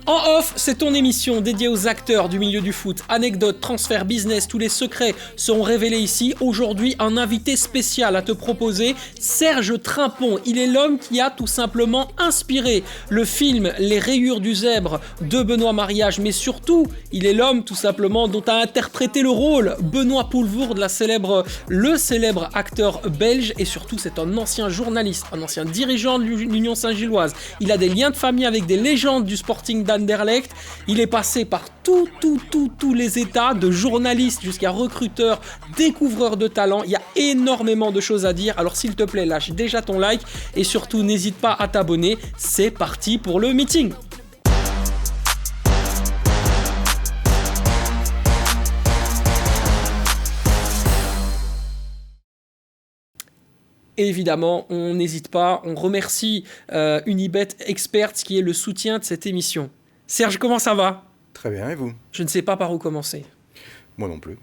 En off, c'est ton émission dédiée aux acteurs du milieu du foot. Anecdotes, transferts, business, tous les secrets seront révélés ici. Aujourd'hui, un invité spécial à te proposer, Serge Trimpont. Il est l'homme qui a tout simplement inspiré le film Les Rayures du Zèbre de Benoît Mariage. Mais surtout, il est l'homme tout simplement dont a interprété le rôle Benoît Poelvoorde, le célèbre acteur belge. Et surtout, c'est un ancien journaliste, un ancien dirigeant de l'Union Saint-Gilloise. Il a des liens de famille avec des légendes du Sporting d'Anderlecht. Il est passé par tous les états, de journaliste jusqu'à recruteur, découvreur de talent. Il y a énormément de choses à dire. Alors s'il te plaît, lâche déjà ton like et surtout n'hésite pas à t'abonner. C'est parti pour le meeting. Et évidemment, on n'hésite pas, on remercie Unibet Experts qui est le soutien de cette émission. Serge, comment ça va ? Très bien, et vous ? Je ne sais pas par où commencer. Moi non plus.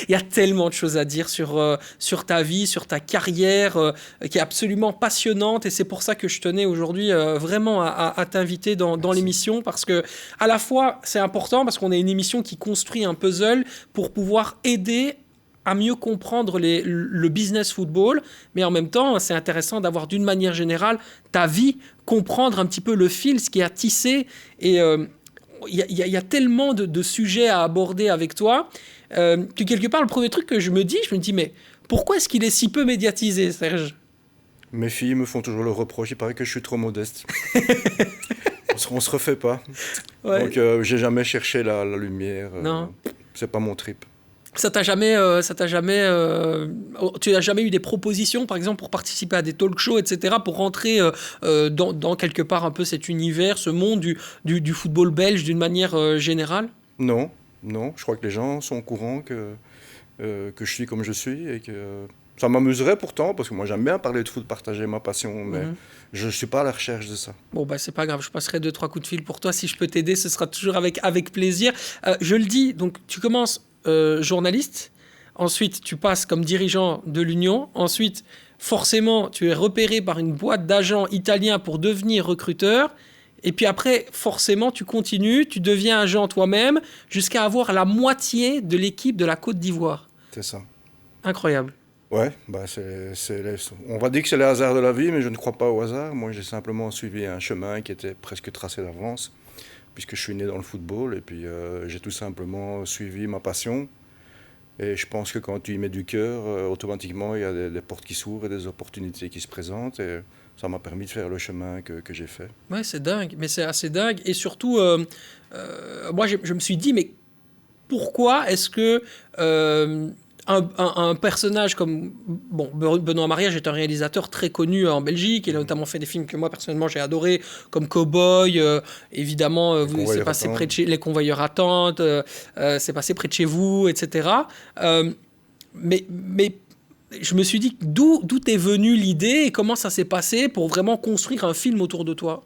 Il y a tellement de choses à dire sur ta vie, sur ta carrière, qui est absolument passionnante. Et c'est pour ça que je tenais aujourd'hui vraiment à t'inviter dans l'émission. Parce que, à la fois, c'est important parce qu'on est une émission qui construit un puzzle pour pouvoir aider à mieux comprendre le business football, mais en même temps, c'est intéressant d'avoir d'une manière générale ta vie, comprendre un petit peu le fil, ce qui a tissé, et il y a tellement de sujets à aborder avec toi, que quelque part, le premier truc que je me dis, mais pourquoi est-ce qu'il est si peu médiatisé, Serge ? Mes filles me font toujours le reproche, il paraît que je suis trop modeste. On se refait pas. Ouais. Donc j'ai jamais cherché la lumière, non. C'est pas mon trip. Tu n'as jamais eu des propositions, par exemple, pour participer à des talk-shows, etc., pour rentrer dans quelque part un peu cet univers, ce monde du football belge d'une manière générale ? Non, je crois que les gens sont au courant que je suis comme je suis et que ça m'amuserait pourtant, parce que moi j'aime bien parler de foot, partager ma passion, mais je ne suis pas à la recherche de ça. Bon, c'est pas grave, je passerai 2-3 coups de fil pour toi. Si je peux t'aider, ce sera toujours avec plaisir. Je le dis, donc tu commences journaliste, ensuite tu passes comme dirigeant de l'Union, ensuite forcément tu es repéré par une boîte d'agents italiens pour devenir recruteur, et puis après forcément tu continues, tu deviens agent toi-même jusqu'à avoir la moitié de l'équipe de la Côte d'Ivoire. C'est ça. Incroyable. Ouais, on va dire que c'est le hasard de la vie, mais je ne crois pas au hasard. Moi j'ai simplement suivi un chemin qui était presque tracé d'avance, puisque je suis né dans le football, et puis j'ai tout simplement suivi ma passion. Et je pense que quand tu y mets du cœur, automatiquement, il y a des portes qui s'ouvrent et des opportunités qui se présentent. Et ça m'a permis de faire le chemin que j'ai fait. Ouais, c'est dingue, mais c'est assez dingue. Et surtout, moi, je me suis dit, mais pourquoi est-ce que un personnage comme Benoît Mariage est un réalisateur très connu en Belgique. Il a notamment fait des films que moi personnellement j'ai adoré, comme Cowboy, évidemment c'est passé près de chez Les Convoyeurs attendent, c'est passé près de chez vous, etc. Mais je me suis dit d'où est venue l'idée et comment ça s'est passé pour vraiment construire un film autour de toi.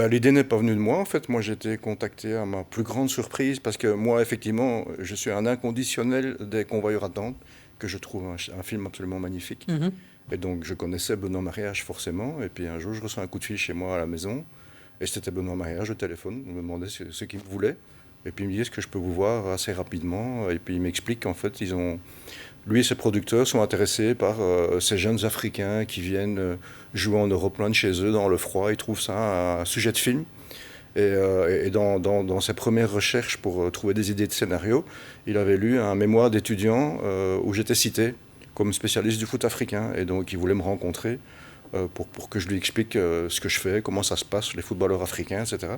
L'idée n'est pas venue de moi, en fait. Moi, j'ai été contacté à ma plus grande surprise, parce que moi, effectivement, je suis un inconditionnel des Convoyeurs attendent, que je trouve un film absolument magnifique. Mm-hmm. Et donc, je connaissais Benoît Mariage, forcément. Et puis, un jour, je reçois un coup de fil chez moi à la maison. Et c'était Benoît Mariage au téléphone. Il me demandait ce qu'il voulait. Et puis, il me dit, est-ce que je peux vous voir assez rapidement ? Et puis, il m'explique qu'en fait, lui et ses producteurs sont intéressés par ces jeunes Africains qui viennent jouer en Europe loin de chez eux, dans le froid. Ils trouvent ça un sujet de film. Et dans ses premières recherches pour trouver des idées de scénario, il avait lu un mémoire d'étudiant où j'étais cité comme spécialiste du foot africain. Et donc, il voulait me rencontrer pour que je lui explique ce que je fais, comment ça se passe, les footballeurs africains, etc.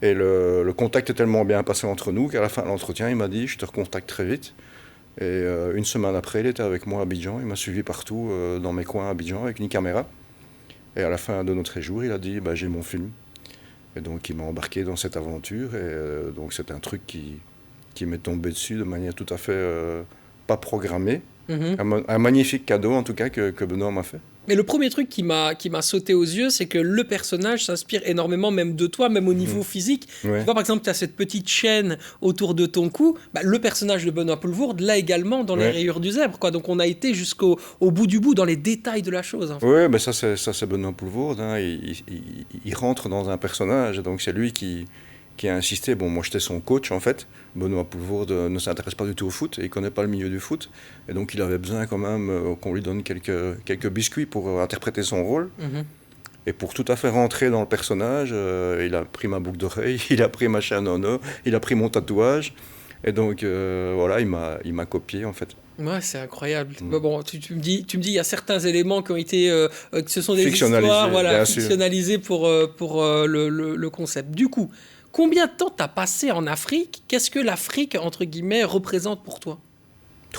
Et le contact est tellement bien passé entre nous qu'à la fin de l'entretien, il m'a dit « Je te recontacte très vite ». Et une semaine après, il était avec moi à Abidjan. Il m'a suivi partout dans mes coins à Abidjan avec une caméra. Et à la fin de notre séjour, il a dit j'ai mon film. Et donc, il m'a embarqué dans cette aventure. Et donc, c'est un truc qui m'est tombé dessus de manière tout à fait pas programmée. Mm-hmm. Un magnifique cadeau, en tout cas, que Benoît m'a fait. Mais le premier truc qui m'a sauté aux yeux, c'est que le personnage s'inspire énormément même de toi, même au niveau physique. Ouais. Tu vois, par exemple, tu as cette petite chaîne autour de ton cou. Bah, le personnage de Benoît Poelvoorde l'a également dans les rayures du zèbre, quoi. Donc on a été jusqu'au bout du bout, dans les détails de la chose. En fait. Oui, mais ça c'est Benoît Poelvoorde. Hein. Il rentre dans un personnage, donc c'est lui qui a insisté. Bon, moi j'étais son coach en fait. Benoît Poelvoorde ne s'intéresse pas du tout au foot et il ne connaît pas le milieu du foot. Et donc il avait besoin quand même qu'on lui donne quelques biscuits pour interpréter son rôle. Et pour tout à fait rentrer dans le personnage, il a pris ma boucle d'oreille, il a pris ma chaîne en or, il a pris mon tatouage. Et donc voilà, il m'a copié en fait. Ouais, c'est incroyable. Bon, tu me dis, il y a certains éléments qui ont été, que ce sont des histoires, voilà, fictionnalisées pour le concept. Du coup, combien de temps t'as passé en Afrique? Qu'est-ce que l'Afrique, entre guillemets, représente pour toi?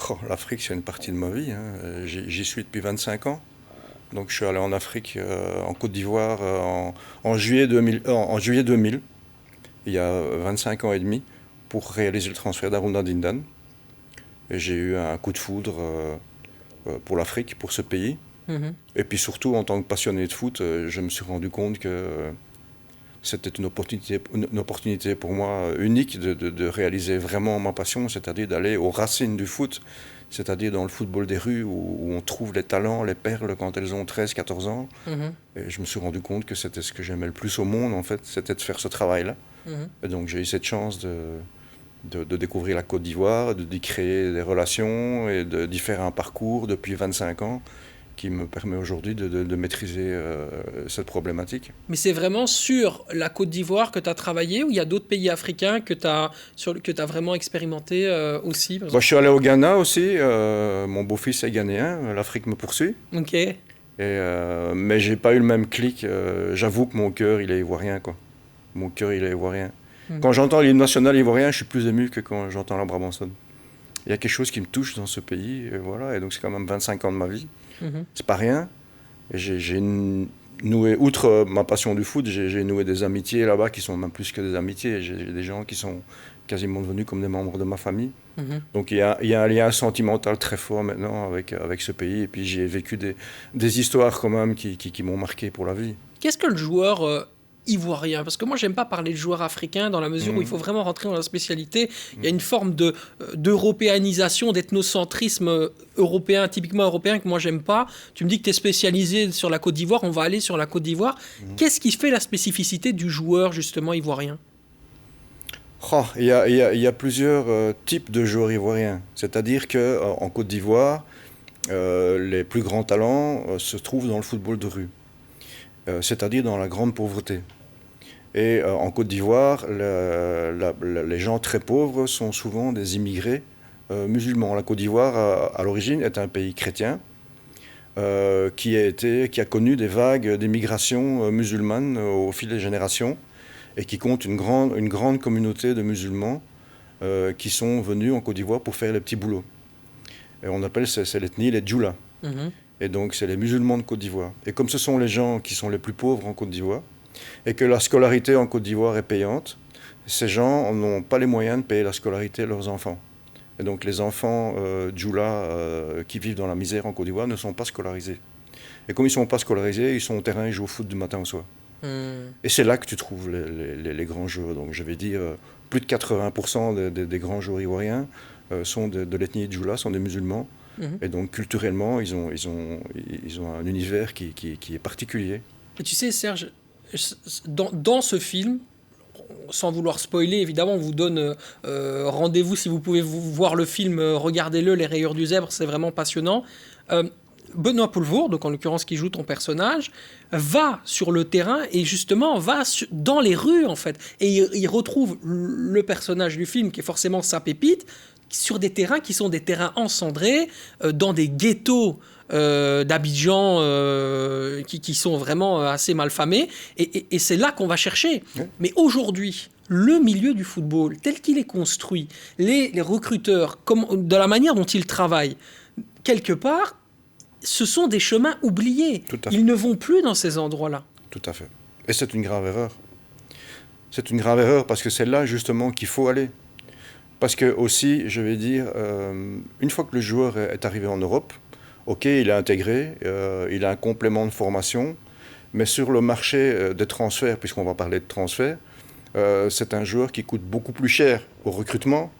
Oh, l'Afrique, c'est une partie de ma vie. Hein. J'y suis depuis 25 ans. Donc je suis allé en Afrique, en Côte d'Ivoire, en juillet 2000, il y a 25 ans et demi, pour réaliser le transfert d'Aruna Dindan. Et j'ai eu un coup de foudre pour l'Afrique, pour ce pays. Et puis surtout, en tant que passionné de foot, je me suis rendu compte que c'était une opportunité pour moi unique de réaliser vraiment ma passion, c'est-à-dire d'aller aux racines du foot, c'est-à-dire dans le football des rues où on trouve les talents, les perles quand elles ont 13-14 ans. Et je me suis rendu compte que c'était ce que j'aimais le plus au monde, en fait, c'était de faire ce travail-là. Et donc j'ai eu cette chance de découvrir la Côte d'Ivoire, d'y créer des relations et d'y faire un parcours depuis 25 ans qui me permet aujourd'hui de maîtriser cette problématique. Mais c'est vraiment sur la Côte d'Ivoire que tu as travaillé ou il y a d'autres pays africains que tu as vraiment expérimenté aussi Je suis allé au Ghana aussi, mon beau-fils est ghanéen, l'Afrique me poursuit. Ok. Mais j'ai pas eu le même clic, j'avoue que mon cœur il est ivoirien quoi. Mon cœur il est ivoirien. Quand j'entends l'hymne national ivoirien, je suis plus ému que quand j'entends la Brabançonne. Il y a quelque chose qui me touche dans ce pays, et voilà, et donc c'est quand même 25 ans de ma vie. C'est pas rien. Et j'ai noué, outre ma passion du foot, j'ai noué des amitiés là-bas qui sont même plus que des amitiés. J'ai des gens qui sont quasiment devenus comme des membres de ma famille. Donc il y a un lien sentimental très fort maintenant avec ce pays. Et puis j'ai vécu des histoires quand même qui m'ont marqué pour la vie. Qu'est-ce que le joueur ivoirien, parce que moi j'aime pas parler de joueurs africains dans la mesure où il faut vraiment rentrer dans la spécialité. Il y a une forme d'européanisation, d'ethnocentrisme européen, typiquement européen, que moi j'aime pas. Tu me dis que tu es spécialisé sur la Côte d'Ivoire, on va aller sur la Côte d'Ivoire. Qu'est-ce qui fait la spécificité du joueur justement ivoirien? Il y a plusieurs types de joueurs ivoiriens. C'est-à-dire qu'en Côte d'Ivoire, les plus grands talents se trouvent dans le football de rue, c'est-à-dire dans la grande pauvreté. Et en Côte d'Ivoire, les gens très pauvres sont souvent des immigrés musulmans. La Côte d'Ivoire, à l'origine, est un pays chrétien qui a connu des vagues d'immigration musulmane au fil des générations et qui compte une grande communauté de musulmans qui sont venus en Côte d'Ivoire pour faire les petits boulots. Et on appelle c'est l'ethnie les Djoula. Et donc c'est les musulmans de Côte d'Ivoire. Et comme ce sont les gens qui sont les plus pauvres en Côte d'Ivoire, et que la scolarité en Côte d'Ivoire est payante, ces gens n'ont pas les moyens de payer la scolarité de leurs enfants. Et donc les enfants Djoula qui vivent dans la misère en Côte d'Ivoire ne sont pas scolarisés. Et comme ils ne sont pas scolarisés, ils sont au terrain, ils jouent au foot du matin au soir. Et c'est là que tu trouves les grands joueurs. Donc je vais dire, plus de 80% des grands joueurs ivoiriens sont de l'ethnie Djoula, sont des musulmans. Et donc culturellement, ils ont un univers qui est particulier. Et tu sais, Serge, dans ce film, sans vouloir spoiler, évidemment, on vous donne rendez-vous si vous pouvez voir le film, regardez-le, Les Rayures du Zèbre, c'est vraiment passionnant. Benoît Poelvoorde, donc en l'occurrence qui joue ton personnage, va sur le terrain et justement va dans les rues en fait. Et il retrouve le personnage du film qui est forcément sa pépite sur des terrains qui sont des terrains encendrés, dans des ghettos d'Abidjan qui sont vraiment assez malfamés. Et c'est là qu'on va chercher. Mais aujourd'hui, le milieu du football, tel qu'il est construit, les recruteurs, de la manière dont ils travaillent, quelque part, ce sont des chemins oubliés. Ils ne vont plus dans ces endroits-là. Tout à fait. Et c'est une grave erreur. C'est une grave erreur parce que c'est là justement qu'il faut aller. Parce que aussi, je vais dire, une fois que le joueur est arrivé en Europe, Ok, il est intégré, il a un complément de formation, mais sur le marché des transferts, puisqu'on va parler de transferts, c'est un joueur qui coûte beaucoup plus cher au recrutement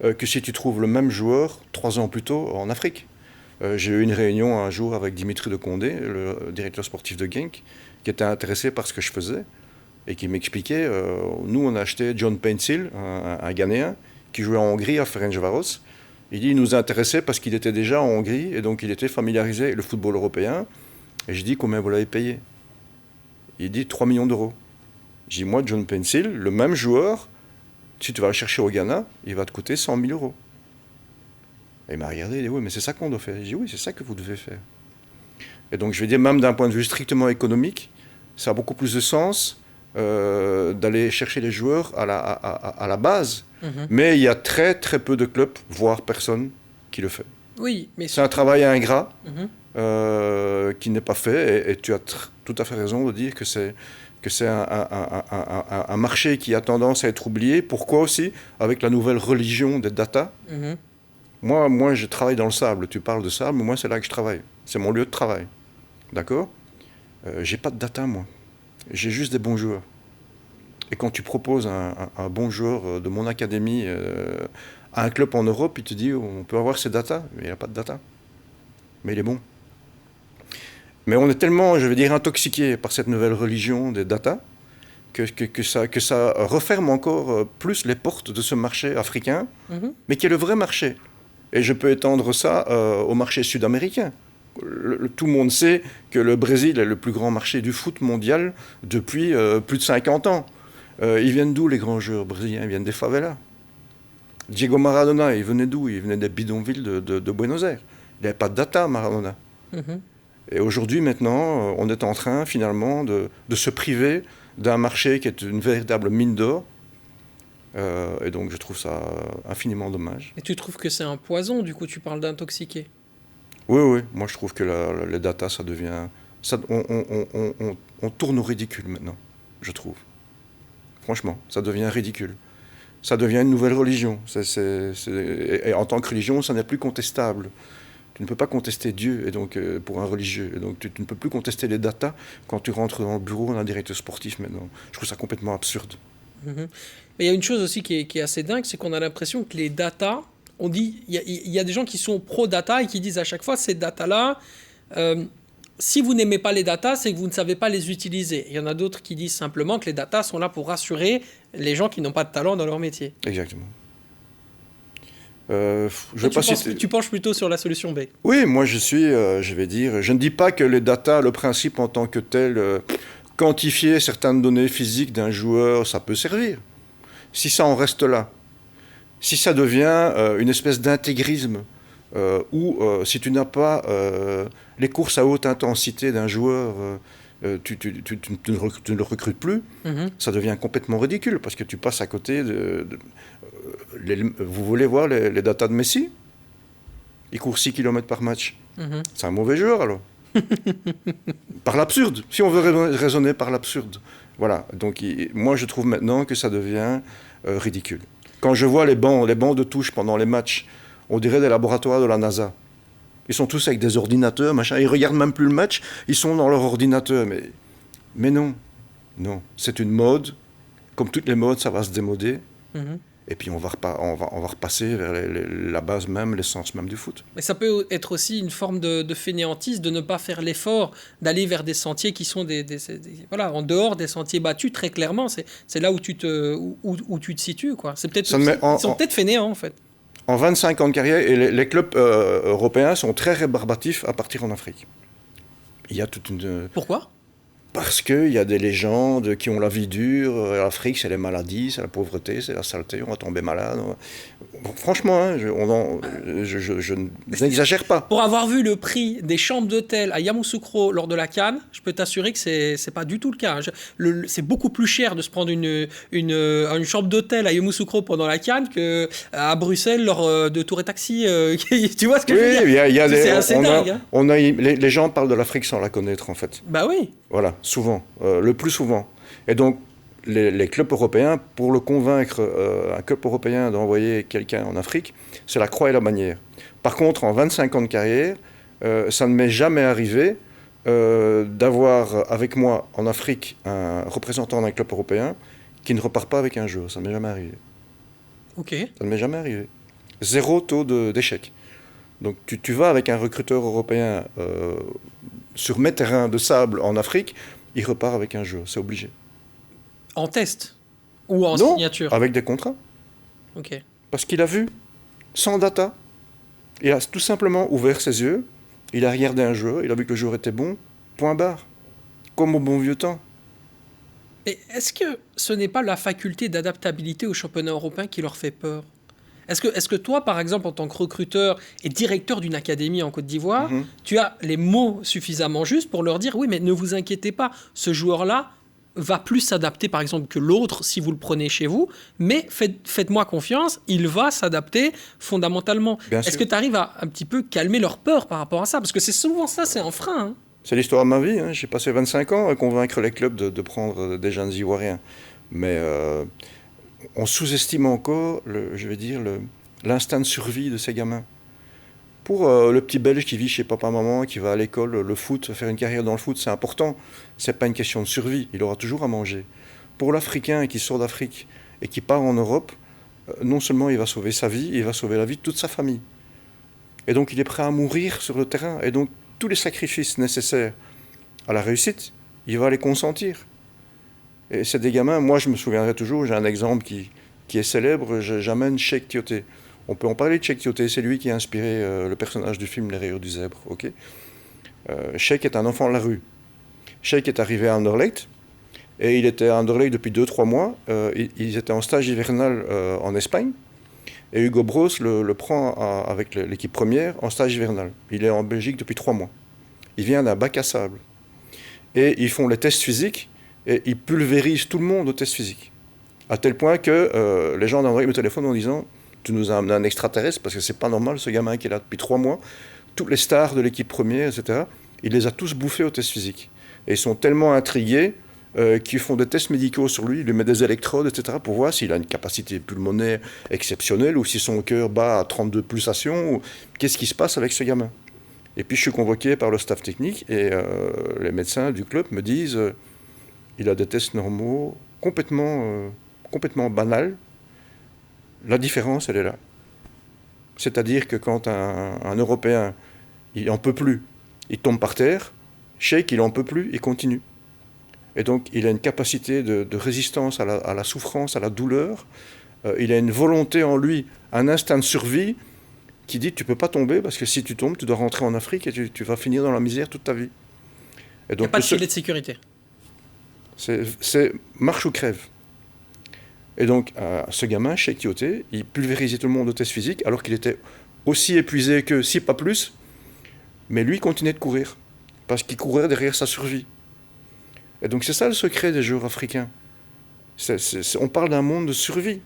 que si tu trouves le même joueur 3 ans plus tôt en Afrique. J'ai eu une réunion un jour avec Dimitri de Condé, le directeur sportif de Genk, qui était intéressé par ce que je faisais et qui m'expliquait, nous on a acheté John Pencil, un Ghanéen, qui jouait en Hongrie à Ferencváros. Il dit il nous intéressait parce qu'il était déjà en Hongrie et donc il était familiarisé avec le football européen. Et je dis combien vous l'avez payé? Il dit 3 millions d'euros. Je dis moi John Pencil, le même joueur, si tu vas le chercher au Ghana, il va te coûter 100 000 euros. Et il m'a regardé, il dit oui mais c'est ça qu'on doit faire. Je dis oui c'est ça que vous devez faire. Et donc je vais dire même d'un point de vue strictement économique, ça a beaucoup plus de sens d'aller chercher les joueurs à la base. Mais il y a très très peu de clubs, voire personne, qui le fait. Oui, mais c'est un travail ingrat qui n'est pas fait. Et tu as tout à fait raison de dire que c'est un marché qui a tendance à être oublié. Pourquoi aussi? Avec la nouvelle religion des data. Moi, je travaille dans le sable. Tu parles de sable, moi, c'est là que je travaille. C'est mon lieu de travail. D'accord? J'ai pas de data, moi. J'ai juste des bons joueurs. Et quand tu proposes un bon joueur de mon académie à un club en Europe, il te dit on peut avoir ces data, mais il n'y a pas de data. Mais il est bon. Mais on est tellement, je vais dire, intoxiqué par cette nouvelle religion des data que ça referme encore plus les portes de ce marché africain, mais qui est le vrai marché. Et je peux étendre ça au marché sud-américain. Tout le monde sait que le Brésil est le plus grand marché du foot mondial depuis plus de 50 ans. Ils viennent d'où les grands joueurs brésiliens? Ils viennent des favelas. Diego Maradona, il venait d'où? Il venait des bidonvilles de Buenos Aires. Il n'avait pas de data, Maradona. Et aujourd'hui, maintenant, on est en train, finalement, de se priver d'un marché qui est une véritable mine d'or. Et donc, je trouve ça infiniment dommage. Et tu trouves que c'est un poison, du coup, tu parles d'intoxiquer? Oui. Moi, je trouve que les data, ça devient... on tourne au ridicule, maintenant, je trouve. Franchement, ça devient ridicule. Ça devient une nouvelle religion. Et en tant que religion, ça n'est plus contestable. Tu ne peux pas contester Dieu et donc, pour un religieux. Et donc, tu ne peux plus contester les datas quand tu rentres dans le bureau d'un directeur sportif maintenant. Je trouve ça complètement absurde. Mais il y a une chose aussi qui est assez dingue, c'est qu'on a l'impression que les datas, on dit, il y a des gens qui sont pro-data et qui disent à chaque fois, ces datas-là, si vous n'aimez pas les datas, c'est que vous ne savez pas les utiliser. Il y en a d'autres qui disent simplement que les datas sont là pour rassurer les gens qui n'ont pas de talent dans leur métier. Exactement. Tu penches plutôt sur la solution B? Oui, moi je vais dire, je ne dis pas que les datas, le principe en tant que tel, quantifier certaines données physiques d'un joueur, ça peut servir. Si ça en reste là, si ça devient une espèce d'intégrisme, ou si tu n'as pas les courses à haute intensité d'un joueur, tu ne le recrutes plus, ça devient complètement ridicule parce que tu passes à côté vous voulez voir les datas de Messi? Il court 6 km par match. C'est un mauvais joueur alors. Par l'absurde, si on veut raisonner par l'absurde. Voilà, donc moi je trouve maintenant que ça devient ridicule. Quand je vois les bancs de touche pendant les matchs, on dirait des laboratoires de la NASA. Ils sont tous avec des ordinateurs, machin. Ils regardent même plus le match, ils sont dans leur ordinateur. Mais non, c'est une mode. Comme toutes les modes, ça va se démoder. Et puis on va repasser vers la base même, l'essence même du foot. Mais ça peut être aussi une forme de fainéantise, de ne pas faire l'effort d'aller vers des sentiers qui sont voilà, en dehors des sentiers battus, très clairement. C'est là où tu te situes, quoi. C'est peut-être ils sont peut-être fainéants, en fait. En 25 ans de carrière, et les clubs européens sont très rébarbatifs à partir en Afrique. Il y a toute une... Pourquoi? Parce qu'il y a des légendes qui ont la vie dure. L'Afrique, c'est les maladies, c'est la pauvreté, c'est la saleté, on va tomber malade. Bon, franchement, hein, je n'exagère pas. Pour avoir vu le prix des chambres d'hôtel à Yamoussoukro lors de la CAN, je peux t'assurer que c'est pas du tout le cas. C'est beaucoup plus cher de se prendre une chambre d'hôtel à Yamoussoukro pendant la CAN qu'à Bruxelles lors de Tour et Taxi. Tu vois ce que je veux dire? C'est assez dingue. Les gens parlent de l'Afrique sans la connaître, en fait. Bah oui. Voilà, souvent, le plus souvent. Et donc, les clubs européens, pour le convaincre, un club européen d'envoyer quelqu'un en Afrique, c'est la croix et la bannière. Par contre, en 25 ans de carrière, Ça ne m'est jamais arrivé d'avoir avec moi en Afrique un représentant d'un club européen qui ne repart pas avec un jeu. Ça ne m'est jamais arrivé. Ok. Ça ne m'est jamais arrivé. Zéro taux d'échec. Donc tu vas avec un recruteur européen sur mes terrains de sable en Afrique, il repart avec un jeu, c'est obligé. En test ou en Non, signature? avec des contrats. Ok. Parce qu'il a vu, sans data. Il a tout simplement ouvert ses yeux, il a regardé un jeu, il a vu que le joueur était bon, point barre. Comme au bon vieux temps. Et est-ce que ce n'est pas la faculté d'adaptabilité au championnat européen qui leur fait peur? Est-ce que toi, par exemple, en tant que recruteur et directeur d'une académie en Côte d'Ivoire, tu as les mots suffisamment justes pour leur dire oui, mais ne vous inquiétez pas, ce joueur-là va plus s'adapter, par exemple, que l'autre si vous le prenez chez vous, mais faites-moi confiance, il va s'adapter fondamentalement. Est-ce que tu arrives à un petit peu calmer leur peur par rapport à ça? Parce que c'est souvent ça, c'est un frein. Hein. C'est l'histoire de ma vie. J'ai passé 25 ans à convaincre les clubs de prendre des jeunes Ivoiriens. Mais on sous-estime encore, l'instinct de survie de ces gamins. Pour le petit Belge qui vit chez papa-maman, qui va à l'école, le foot, faire une carrière dans le foot, c'est important. C'est pas une question de survie. Il aura toujours à manger. Pour l'Africain qui sort d'Afrique et qui part en Europe, non seulement il va sauver sa vie, il va sauver la vie de toute sa famille. Et donc il est prêt à mourir sur le terrain. Et donc tous les sacrifices nécessaires à la réussite, il va les consentir. Et c'est des gamins, moi je me souviendrai toujours, j'ai un exemple qui est célèbre, j'amène Cheikh Tioté. On peut en parler de Cheikh Tioté, c'est lui qui a inspiré le personnage du film Les Rayures du Zèbre. Okay, Cheikh est un enfant de la rue. Cheikh est arrivé à Anderlecht, et il était à Anderlecht depuis 2-3 mois. Ils étaient en stage hivernal en Espagne, et Hugo Broos le prend avec l'équipe première en stage hivernal. Il est en Belgique depuis 3 mois. Il vient d'un bac à sable. Et ils font les tests physiques, et ils pulvérisent tout le monde aux tests physiques. À tel point que les gens d'André me téléphonent en disant « Tu nous as amené un extraterrestre, parce que c'est pas normal, ce gamin qui est là depuis 3 mois. » Toutes les stars de l'équipe première, etc., il les a tous bouffés aux tests physiques. Et ils sont tellement intrigués qu'ils font des tests médicaux sur lui, il lui met des électrodes, etc., pour voir s'il a une capacité pulmonaire exceptionnelle, ou si son cœur bat à 32 pulsations, ou qu'est-ce qui se passe avec ce gamin. Et puis je suis convoqué par le staff technique, et les médecins du club me disent il a des tests normaux complètement banals. La différence, elle est là. C'est-à-dire que quand un Européen, il n'en peut plus, il tombe par terre, Cheikh, il n'en peut plus, il continue. Et donc, il a une capacité de résistance à la souffrance, à la douleur. Il a une volonté en lui, un instinct de survie qui dit tu ne peux pas tomber parce que si tu tombes, tu dois rentrer en Afrique et tu vas finir dans la misère toute ta vie. Il n'y a pas de filet de sécurité. C'est marche ou crève. Et donc, ce gamin, Cheikh Tioté, il pulvérisait tout le monde au test physique alors qu'il était aussi épuisé que, si pas plus, mais lui continuait de courir parce qu'il courait derrière sa survie. Et donc, c'est ça le secret des joueurs africains. On parle d'un monde de survie.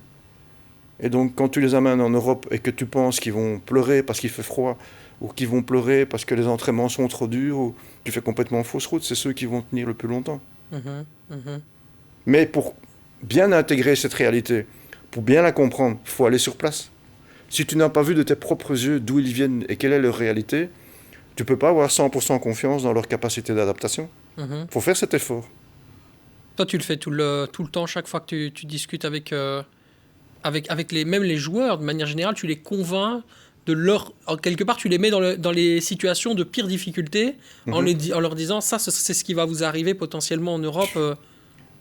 Et donc, quand tu les amènes en Europe et que tu penses qu'ils vont pleurer parce qu'il fait froid, ou qu'ils vont pleurer parce que les entraînements sont trop durs, ou tu fais complètement fausse route, c'est ceux qui vont tenir le plus longtemps. Mais pour bien intégrer cette réalité, pour bien la comprendre, il faut aller sur place. Si tu n'as pas vu de tes propres yeux d'où ils viennent et quelle est leur réalité, tu ne peux pas avoir 100% confiance dans leur capacité d'adaptation. Il faut faire cet effort. Toi, tu le fais tout le temps, chaque fois que tu discutes avec même les joueurs, de manière générale, tu les convaincs quelque part, tu les mets dans les situations de pire difficulté en leur disant ça, c'est ce qui va vous arriver potentiellement en Europe.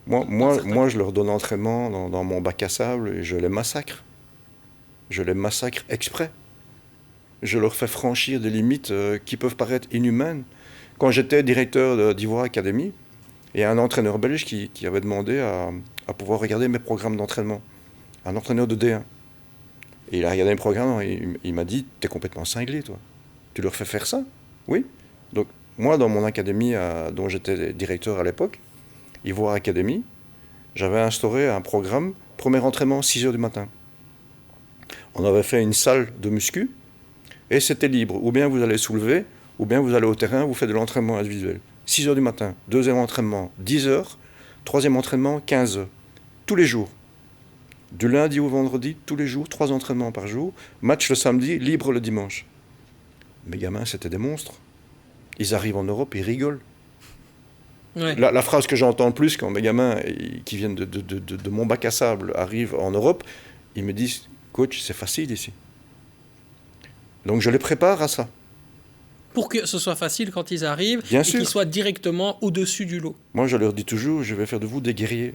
Moi, je leur donne entraînement dans mon bac à sable et je les massacre. Je les massacre exprès. Je leur fais franchir des limites qui peuvent paraître inhumaines. Quand j'étais directeur d'Ivoire Academy, il y a un entraîneur belge qui avait demandé à pouvoir regarder mes programmes d'entraînement. Un entraîneur de D1. Et il a regardé mes programmes et il m'a dit « T'es complètement cinglé, toi. Tu leur fais faire ça ?» Oui. Donc, moi, dans mon académie dont j'étais directeur à l'époque, Ivoire Academy, j'avais instauré un programme, premier entraînement, 6h du matin. On avait fait une salle de muscu, et c'était libre. Ou bien vous allez soulever, ou bien vous allez au terrain, vous faites de l'entraînement individuel. 6h du matin, deuxième entraînement, 10h, troisième entraînement, 15h. Tous les jours. Du lundi au vendredi, tous les jours, 3 entraînements par jour. Match le samedi, libre le dimanche. Mes gamins, c'était des monstres. Ils arrivent en Europe, ils rigolent. Ouais. La phrase que j'entends le plus quand mes gamins qui viennent de mon bac à sable arrivent en Europe, ils me disent « Coach, c'est facile ici ». Donc je les prépare à ça. Pour que ce soit facile quand ils arrivent Bien et sûr. qu'ils soient directement au-dessus du lot. Moi, je leur dis toujours, je vais faire de vous des guerriers.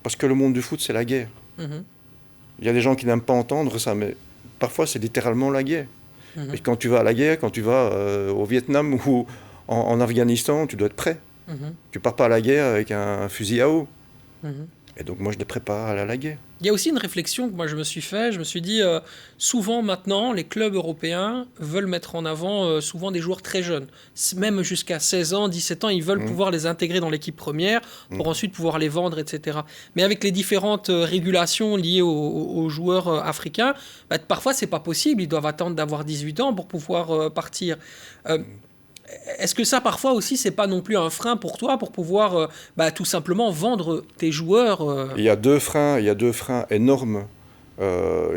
Parce que le monde du foot, c'est la guerre. Mhm. Il y a des gens qui n'aiment pas entendre ça, mais parfois, c'est littéralement la guerre. Mhm. Et quand tu vas à la guerre, quand tu vas au Vietnam ou en Afghanistan, tu dois être prêt. Mhm. Tu pars pas à la guerre avec un fusil à eau. Mhm. Et donc, moi, je les prépare à la guerre. Il y a aussi une réflexion que moi je me suis fait. Je me suis dit, souvent maintenant, les clubs européens veulent mettre en avant souvent des joueurs très jeunes. Même jusqu'à 16 ans, 17 ans, ils veulent pouvoir les intégrer dans l'équipe première pour ensuite pouvoir les vendre, etc. Mais avec les différentes régulations liées aux joueurs africains, bah, parfois c'est pas possible. Ils doivent attendre d'avoir 18 ans pour pouvoir partir. Est-ce que ça, parfois aussi, c'est pas non plus un frein pour toi pour pouvoir tout simplement vendre tes joueurs Il y a deux freins énormes.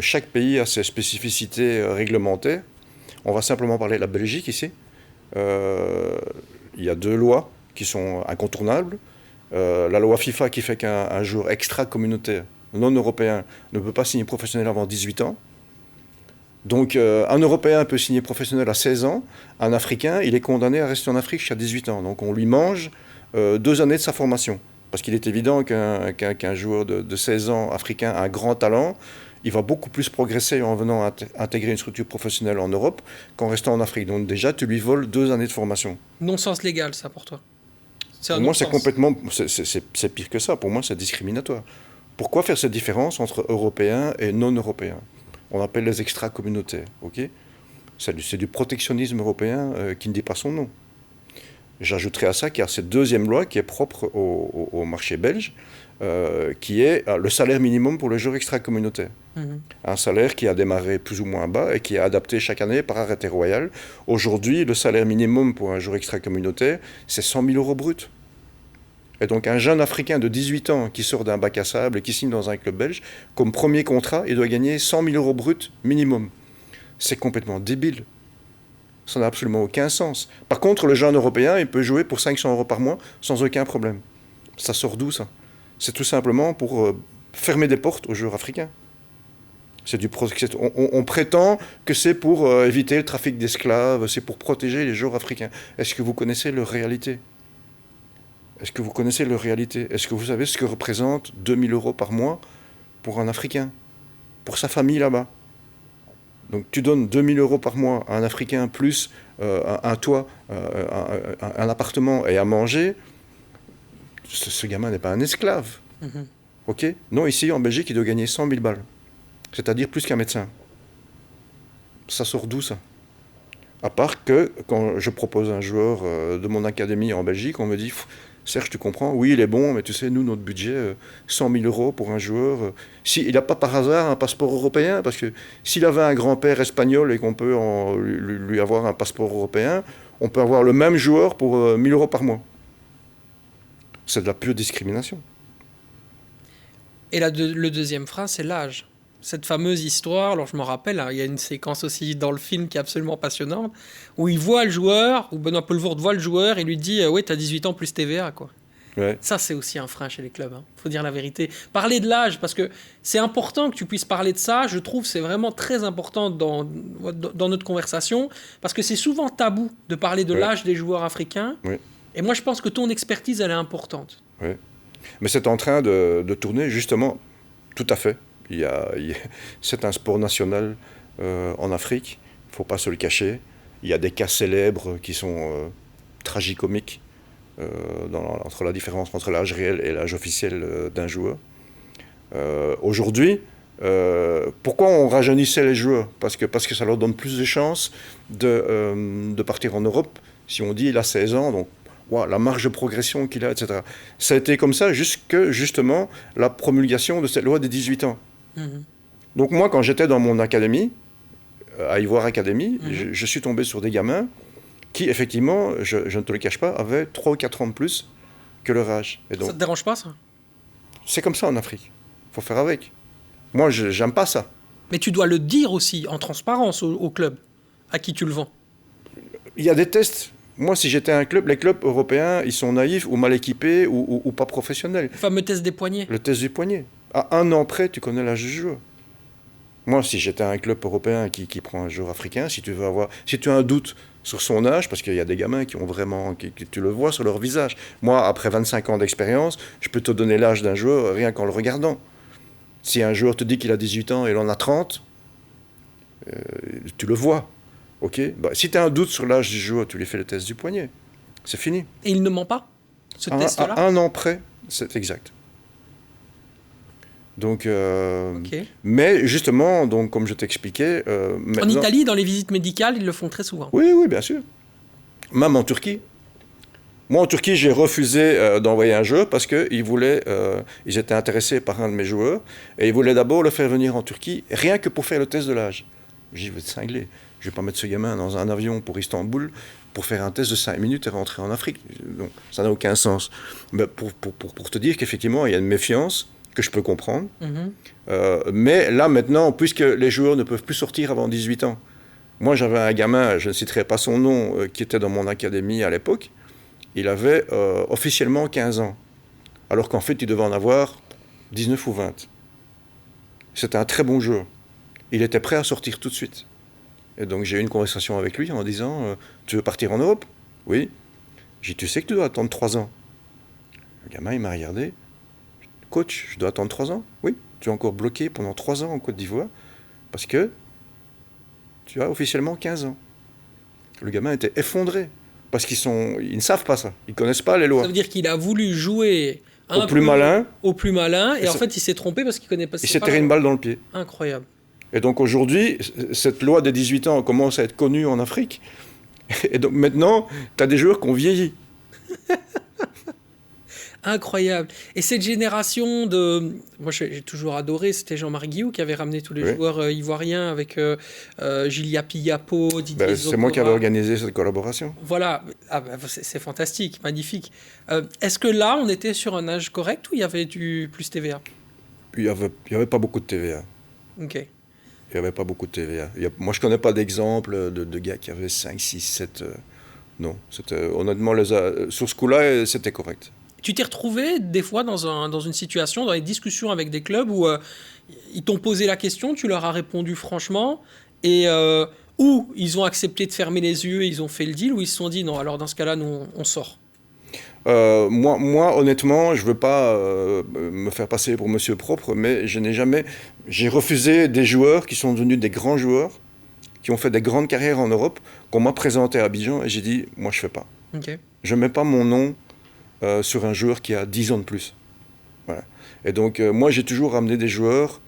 Chaque pays a ses spécificités réglementaires. On va simplement parler de la Belgique ici. Il y a deux lois qui sont incontournables. La loi FIFA qui fait qu'un joueur extra-communautaire non européen ne peut pas signer professionnel avant 18 ans. Donc un Européen peut signer professionnel à 16 ans, un Africain, il est condamné à rester en Afrique jusqu'à 18 ans. Donc on lui mange 2 années de sa formation. Parce qu'il est évident qu'un joueur de 16 ans africain a un grand talent, il va beaucoup plus progresser en venant intégrer une structure professionnelle en Europe qu'en restant en Afrique. Donc déjà, tu lui voles 2 années de formation. Non-sens légal, ça, pour toi? Pour moi, c'est complètement... C'est pire que ça. Pour moi, c'est discriminatoire. Pourquoi faire cette différence entre Européens et non-Européens? On appelle les extra-communautaires, ok? C'est du protectionnisme européen qui ne dit pas son nom. J'ajouterai à ça qu'il y a cette deuxième loi qui est propre au marché belge, qui est le salaire minimum pour les joueurs extra-communautaires. Un salaire qui a démarré plus ou moins bas et qui est adapté chaque année par arrêté royal. Aujourd'hui, le salaire minimum pour un joueur extra-communautaire, c'est 100 000 euros bruts. Et donc un jeune Africain de 18 ans qui sort d'un bac à sable et qui signe dans un club belge, comme premier contrat, il doit gagner 100 000 euros bruts minimum. C'est complètement débile. Ça n'a absolument aucun sens. Par contre, le jeune Européen, il peut jouer pour 500 euros par mois sans aucun problème. Ça sort d'où, ça? C'est tout simplement pour fermer des portes aux joueurs africains. On prétend que c'est pour éviter le trafic d'esclaves, c'est pour protéger les joueurs africains. Est-ce que vous connaissez leur réalité? Est-ce que vous connaissez leur réalité? Est-ce que vous savez ce que représente 2000 euros par mois pour un Africain, pour sa famille là-bas? Donc tu donnes 2000 euros par mois à un Africain plus un toit, un appartement et à manger. Ce gamin n'est pas un esclave. Ok? Non, ici en Belgique, il doit gagner 100 000 balles. C'est-à-dire plus qu'un médecin. Ça sort d'où, ça? À part que quand je propose un joueur de mon académie en Belgique, on me dit « Serge, tu comprends? Oui, il est bon, mais tu sais, nous, notre budget, 100 000 euros pour un joueur. Il n'a pas par hasard un passeport européen, parce que s'il avait un grand-père espagnol et qu'on peut lui avoir un passeport européen, on peut avoir le même joueur pour 1 000 euros par mois. » C'est de la pure discrimination. Et le deuxième frein, c'est l'âge. Cette fameuse histoire, alors je me rappelle, hein, il y a une séquence aussi dans le film qui est absolument passionnante, où il voit le joueur, où Benoît Poelvoorde voit le joueur et lui dit oui, t'as 18 ans plus TVA, quoi. Ouais. Ça, c'est aussi un frein chez les clubs, hein. Faut dire la vérité. Parler de l'âge, parce que c'est important que tu puisses parler de ça, je trouve c'est vraiment très important dans notre conversation, parce que c'est souvent tabou de parler de l'âge des joueurs africains, et moi je pense que ton expertise, elle est importante. Oui. Mais c'est en train de tourner, justement, tout à fait. C'est un sport national en Afrique, il ne faut pas se le cacher. Il y a des cas célèbres qui sont tragicomiques entre la différence entre l'âge réel et l'âge officiel d'un joueur. Aujourd'hui, pourquoi on rajeunissait les joueurs? Parce que ça leur donne plus de chances de partir en Europe. Si on dit il a 16 ans, donc wow, la marge de progression qu'il a, etc. Ça a été comme ça jusque justement la promulgation de cette loi des 18 ans. Donc moi, quand j'étais dans mon académie, à Ivoire Academy, je suis tombé sur des gamins qui, effectivement, je ne te le cache pas, avaient 3 ou 4 ans de plus que leur âge. Et donc, ça te dérange pas, ça? C'est comme ça en Afrique. Il faut faire avec. Moi, j'aime pas ça. Mais tu dois le dire aussi, en transparence, au club, à qui tu le vends. Il y a des tests. Moi, si j'étais un club, les clubs européens, ils sont naïfs ou mal équipés ou pas professionnels. Le fameux test des poignets. Le test du poignet. À 1 an près, tu connais l'âge du joueur. Moi, si j'étais un club européen qui prend un joueur africain, si tu as un doute sur son âge, parce qu'il y a des gamins qui ont vraiment, tu le vois sur leur visage. Moi, après 25 ans d'expérience, je peux te donner l'âge d'un joueur rien qu'en le regardant. Si un joueur te dit qu'il a 18 ans et il en a 30, tu le vois. Ok. Si tu as un doute sur l'âge du joueur, tu lui fais le test du poignet. C'est fini. Et il ne ment pas, ce test-là? À 1 an près, c'est exact. Donc, mais justement, donc, comme je t'expliquais... en Italie, dans les visites médicales, ils le font très souvent. Oui, bien sûr. Même en Turquie. Moi, en Turquie, j'ai refusé d'envoyer un joueur parce qu'ils ils étaient intéressés par un de mes joueurs et ils voulaient d'abord le faire venir en Turquie, rien que pour faire le test de l'âge. J'ai dit, je vais te cingler. Je ne vais pas mettre ce gamin dans un avion pour Istanbul pour faire un test de 5 minutes et rentrer en Afrique. Donc, ça n'a aucun sens. Mais pour te dire qu'effectivement, il y a une méfiance que je peux comprendre. Mais là, maintenant, puisque les joueurs ne peuvent plus sortir avant 18 ans, moi, j'avais un gamin, je ne citerai pas son nom, qui était dans mon académie à l'époque. Il avait officiellement 15 ans, alors qu'en fait, il devait en avoir 19 ou 20. C'était un très bon joueur. Il était prêt à sortir tout de suite. Et donc, j'ai eu une conversation avec lui en disant tu veux partir en Europe? Oui. J'ai dit, tu sais que tu dois attendre 3 ans. Le gamin, il m'a regardé. Coach, je dois attendre 3 ans? Oui. Tu es encore bloqué pendant 3 ans en Côte d'Ivoire parce que tu as officiellement 15 ans. Le gamin était effondré parce qu'ils ne savent pas ça. Ils ne connaissent pas les lois. Ça veut dire qu'il a voulu jouer au plus malin et en fait, il s'est trompé parce qu'il ne connaît pas ça. Il s'est tiré une balle dans le pied. Incroyable. Et donc aujourd'hui, cette loi des 18 ans commence à être connue en Afrique. Et donc maintenant, tu as des joueurs qui ont vieilli. Incroyable. Et cette génération de... Moi, j'ai toujours adoré, c'était Jean-Marc Guillou qui avait ramené tous les joueurs ivoiriens avec Gilia Piyapo, Didier Zokora. C'est moi qui avais organisé cette collaboration. Voilà. C'est fantastique, magnifique. Est-ce que là, on était sur un âge correct ou il y avait du plus TVA? Il n'y avait pas beaucoup de TVA. Ok. Il n'y avait pas beaucoup de TVA. Moi, je ne connais pas d'exemple de gars qui avaient 5, 6, 7... non. Honnêtement, sur ce coup-là, c'était correct. Tu t'es retrouvé des fois dans une situation, dans les discussions avec des clubs où ils t'ont posé la question, tu leur as répondu franchement, et où ils ont accepté de fermer les yeux, ils ont fait le deal, ou ils se sont dit non, alors dans ce cas-là, nous, on sort? Moi, honnêtement, je ne veux pas me faire passer pour monsieur propre, mais j'ai refusé des joueurs qui sont devenus des grands joueurs, qui ont fait des grandes carrières en Europe, qu'on m'a présenté à Abidjan, et j'ai dit, moi, je ne fais pas. Okay. Je ne mets pas mon nom sur un joueur qui a 10 ans de plus. Voilà. Et donc, moi, j'ai toujours ramené des joueurs,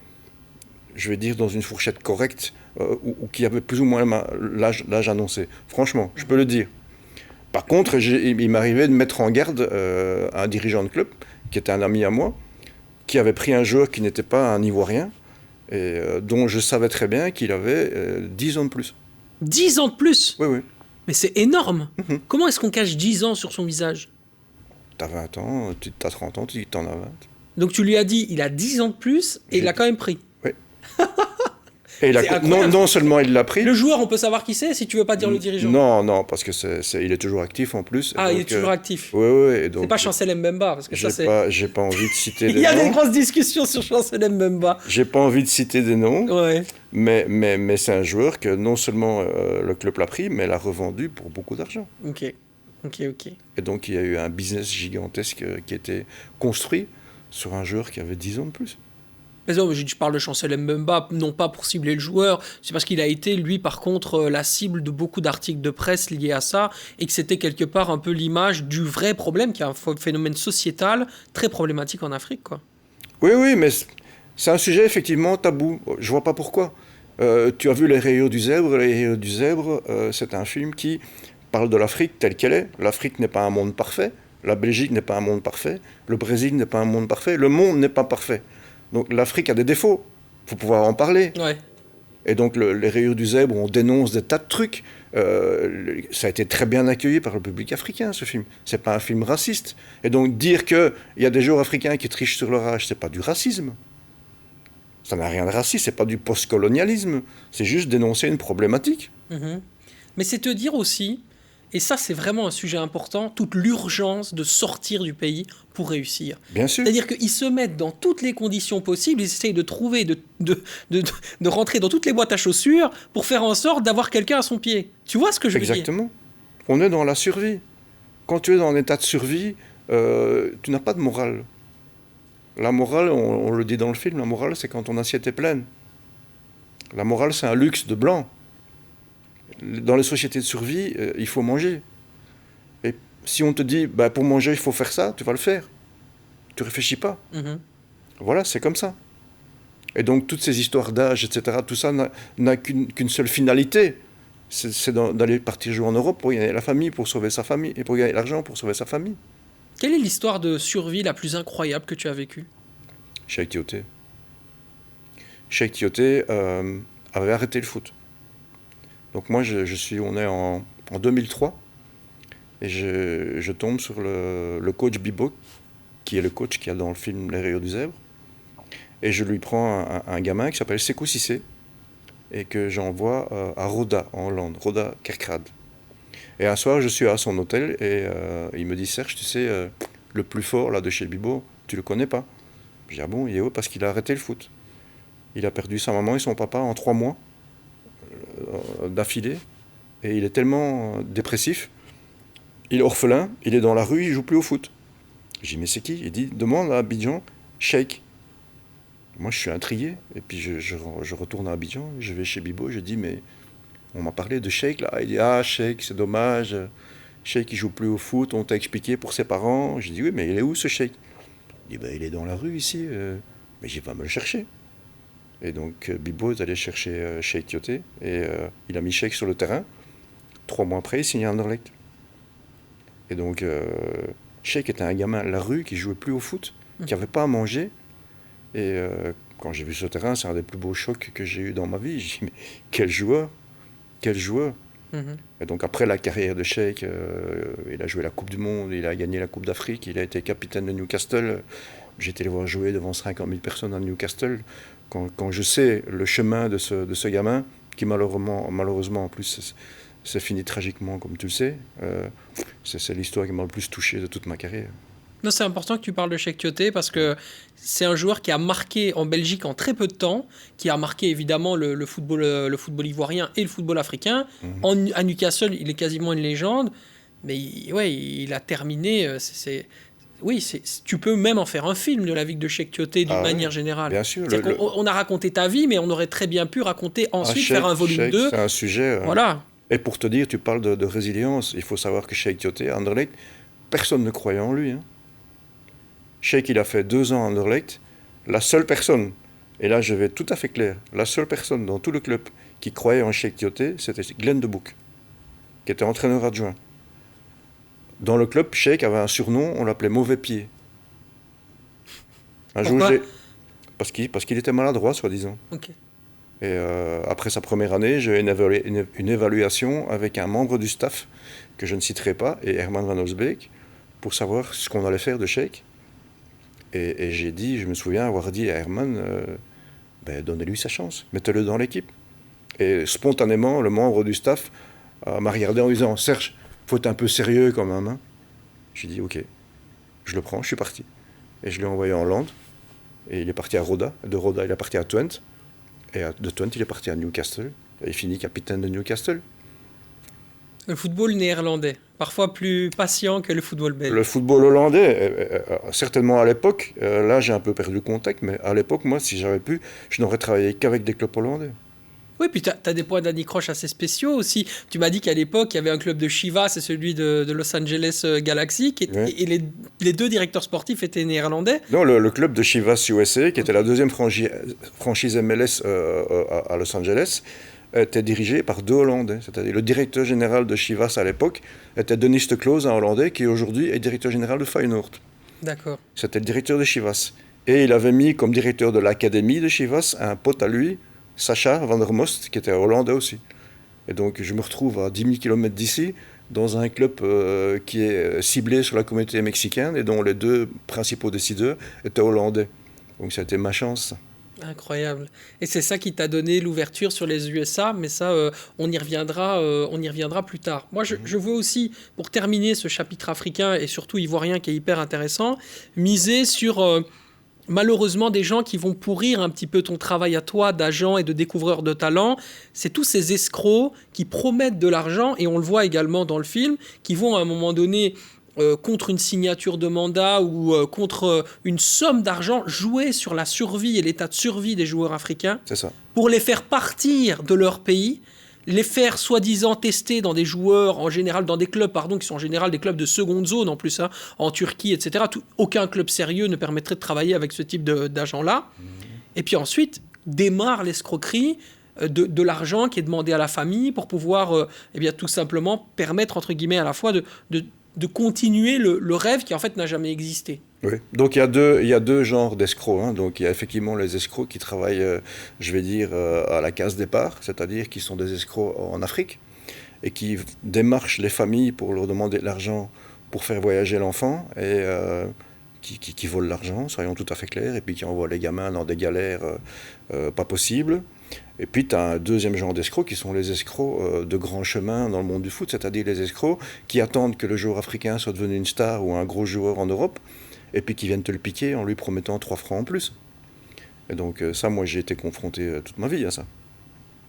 je vais dire, dans une fourchette correcte, ou qui avaient plus ou moins l'âge annoncé. Franchement, je peux le dire. Par contre, il m'arrivait de mettre en garde un dirigeant de club, qui était un ami à moi, qui avait pris un joueur qui n'était pas un Ivoirien, et dont je savais très bien qu'il avait 10 ans de plus. 10 ans de plus? Oui. Mais c'est énorme. Comment est-ce qu'on cache 10 ans sur son visage? T'as 20 ans, t'as 30 ans, t'en as 20. Donc tu lui as dit, il a 10 ans de plus, et il l'a quand même pris. Oui. Et non seulement il l'a pris... Le joueur, on peut savoir qui c'est, si tu veux pas dire le dirigeant? Non, parce que il est toujours actif en plus. Ah, donc, il est toujours actif. Oui. C'est pas Chancel Mbemba, parce que ça c'est... J'ai pas envie de citer des noms. Il y a des grosses discussions sur Chancel Mbemba. J'ai pas envie de citer des noms. Ouais. Mais c'est un joueur que non seulement le club l'a pris, mais l'a revendu pour beaucoup d'argent. Ok. Et donc il y a eu un business gigantesque qui a été construit sur un joueur qui avait 10 ans de plus. Mais non, je parle de Chancel Mbemba, non pas pour cibler le joueur, c'est parce qu'il a été, lui, par contre, la cible de beaucoup d'articles de presse liés à ça, et que c'était quelque part un peu l'image du vrai problème, qui est un phénomène sociétal très problématique en Afrique, quoi. Oui, mais c'est un sujet effectivement tabou. Je vois pas pourquoi. Tu as vu Les Rayures du Zèbre. Les Rayures du Zèbre, c'est un film qui parle de l'Afrique telle qu'elle est. L'Afrique n'est pas un monde parfait. La Belgique n'est pas un monde parfait. Le Brésil n'est pas un monde parfait. Le monde n'est pas parfait. Donc l'Afrique a des défauts. Il faut pouvoir en parler. Ouais. Et donc Les Rayures du Zèbre, on dénonce des tas de trucs. Ça a été très bien accueilli par le public africain, ce film. C'est pas un film raciste. Et donc dire qu'il y a des joueurs africains qui trichent sur leur âge, c'est pas du racisme. Ça n'a rien de raciste, c'est pas du postcolonialisme. C'est juste dénoncer une problématique. Mais c'est te dire aussi, Et ça, c'est vraiment un sujet important, toute l'urgence de sortir du pays pour réussir. Bien sûr. C'est-à-dire qu'ils se mettent dans toutes les conditions possibles, ils essayent de trouver, de rentrer dans toutes les boîtes à chaussures pour faire en sorte d'avoir quelqu'un à son pied. Tu vois ce que je veux dire? Exactement. On est dans la survie. Quand tu es dans un état de survie, tu n'as pas de morale. La morale, on le dit dans le film, la morale, c'est quand ton assiette est pleine. La morale, c'est un luxe de blanc. Dans les sociétés de survie, il faut manger. Et si on te dit, bah, pour manger, il faut faire ça, tu vas le faire. Tu réfléchis pas. Voilà, c'est comme ça. Et donc, toutes ces histoires d'âge, etc., tout ça n'a qu'une seule finalité. C'est d'aller partir jouer en Europe pour gagner la famille, pour sauver sa famille, et pour gagner l'argent pour sauver sa famille. Quelle est l'histoire de survie la plus incroyable que tu as vécue? Cheikh Tioté. Cheikh Tioté avait arrêté le foot. Donc moi, on est en 2003, et je tombe sur le coach Bibo, qui est le coach qu'il y a dans le film Les Rayures du Zèbre, et je lui prends un gamin qui s'appelle Sékou Cissé, et que j'envoie à Roda, en Hollande, Roda Kerkrade. Et un soir, je suis à son hôtel, et il me dit, Serge, tu sais, le plus fort là de chez Bibo, tu le connais pas? Je dis, ah bon, il est où? Parce qu'il a arrêté le foot. Il a perdu sa maman et son papa en 3 mois d'affilée, et il est tellement dépressif, il est orphelin, il est dans la rue, il joue plus au foot. Je dis, mais c'est qui? Il dit, demande à Abidjan, Cheikh. Moi, je suis intrigué, et puis je retourne à Abidjan, je vais chez Bibo, je dis, mais on m'a parlé de Cheikh, là. Il dit, ah, Cheikh, c'est dommage, Cheikh, il joue plus au foot, on t'a expliqué pour ses parents. Je dis, oui, mais il est où, ce Cheikh? Il dit, ben, il est dans la rue, ici, mais j'y vais me le chercher. Et donc, Bibo est allé chercher Cheikh Tioté, et il a mis Cheikh sur le terrain. 3 mois après, il signe à Anderlecht. Et donc, Cheikh était un gamin de la rue qui jouait plus au foot, qui n'avait pas à manger. Et quand j'ai vu ce terrain, c'est un des plus beaux chocs que j'ai eu dans ma vie. J'ai dit, mais quel joueur! Quel joueur! Et donc après la carrière de Cheikh, il a joué la Coupe du Monde, il a gagné la Coupe d'Afrique, il a été capitaine de Newcastle. J'ai été le voir jouer devant 50 000 personnes à Newcastle. Quand je sais le chemin de ce gamin, qui malheureusement en plus c'est fini tragiquement comme tu le sais, c'est l'histoire qui m'a le plus touché de toute ma carrière. Non, c'est important que tu parles de Cheikh Tioté parce que c'est un joueur qui a marqué en Belgique en très peu de temps, qui a marqué évidemment le football ivoirien et le football africain. À Newcastle, il est quasiment une légende, mais il a terminé. Tu peux même en faire un film de la vie de Cheikh Tioté d'une manière générale. Bien sûr. On a raconté ta vie, mais on aurait très bien pu raconter ensuite, faire un volume 2. C'est un sujet. Voilà. Et pour te dire, tu parles de résilience. Il faut savoir que Cheikh Tioté, à Anderlecht, personne ne croyait en lui. Cheikh, il a fait 2 ans à Anderlecht. La seule personne, et là je vais être tout à fait clair, la seule personne dans tout le club qui croyait en Cheikh Tioté, c'était Glenn de Boek, qui était entraîneur adjoint. Dans le club, Cheikh avait un surnom, on l'appelait Mauvais Pied. Pourquoi? Parce qu'il était maladroit, soi-disant. Ok. Et après sa première année, j'ai eu une évaluation avec un membre du staff, que je ne citerai pas, et Herman van Olsbeek, pour savoir ce qu'on allait faire de Cheikh. Et je me souviens avoir dit à Herman, donnez-lui sa chance, mettez-le dans l'équipe. Et spontanément, le membre du staff m'a regardé en disant, Serge, faut être un peu sérieux quand même. J'ai dit, ok, je le prends, je suis parti. Et je l'ai envoyé en Hollande, et il est parti à Roda. De Roda, il est parti à Twente, et de Twente, il est parti à Newcastle, et il finit capitaine de Newcastle. Le football néerlandais, parfois plus patient que le football belge. Le football hollandais, certainement à l'époque, là j'ai un peu perdu le contact, mais à l'époque, moi, si j'avais pu, je n'aurais travaillé qu'avec des clubs hollandais. Oui, puis tu as des points d'anicroche assez spéciaux aussi. Tu m'as dit qu'à l'époque, il y avait un club de Chivas, c'est celui de Los Angeles Galaxy, et les 2 directeurs sportifs étaient néerlandais. Non, le club de Chivas USA, qui était la 2e franchise MLS à Los Angeles, était dirigé par 2 Hollandais. C'est-à-dire le directeur général de Chivas à l'époque était Denis de Kloos, un Hollandais, qui aujourd'hui est directeur général de Feyenoord. D'accord. C'était le directeur de Chivas. Et il avait mis comme directeur de l'académie de Chivas un pote à lui, Sacha van der Most, qui était hollandais aussi. Et donc je me retrouve à 10 000 km d'ici, dans un club qui est ciblé sur la communauté mexicaine et dont les 2 principaux décideurs étaient hollandais. Donc ça a été ma chance. Incroyable. Et c'est ça qui t'a donné l'ouverture sur les USA, mais ça, on y reviendra plus tard. Moi, je veux aussi, pour terminer ce chapitre africain et surtout ivoirien qui est hyper intéressant, miser sur malheureusement des gens qui vont pourrir un petit peu ton travail à toi d'agent et de découvreur de talent. C'est tous ces escrocs qui promettent de l'argent, et on le voit également dans le film, qui vont à un moment donné contre une signature de mandat ou contre une somme d'argent, jouer sur la survie et l'état de survie des joueurs africains C'est ça. pour les faire partir de leur pays, les faire soi-disant tester dans des joueurs, en général dans des clubs, pardon, qui sont en général des clubs de seconde zone en plus, hein, en Turquie, etc. Aucun club sérieux ne permettrait de travailler avec ce type d'agent-là. Et puis ensuite, démarre l'escroquerie de l'argent qui est demandé à la famille pour pouvoir eh bien, tout simplement permettre, entre guillemets, à la fois de continuer le rêve qui en fait n'a jamais existé. Oui. Donc il y a deux genres d'escrocs, hein. Donc il y a effectivement les escrocs qui travaillent, je vais dire, à la case départ, c'est-à-dire qui sont des escrocs en Afrique et qui démarchent les familles pour leur demander de l'argent pour faire voyager l'enfant et qui volent l'argent, soyons tout à fait clairs, et puis qui envoient les gamins dans des galères pas possibles. Et puis tu as un deuxième genre d'escrocs qui sont les escrocs de grand chemin dans le monde du foot, c'est-à-dire les escrocs qui attendent que le joueur africain soit devenu une star ou un gros joueur en Europe, et puis qui viennent te le piquer en lui promettant 3 francs en plus. Et donc ça, moi j'ai été confronté toute ma vie à ça.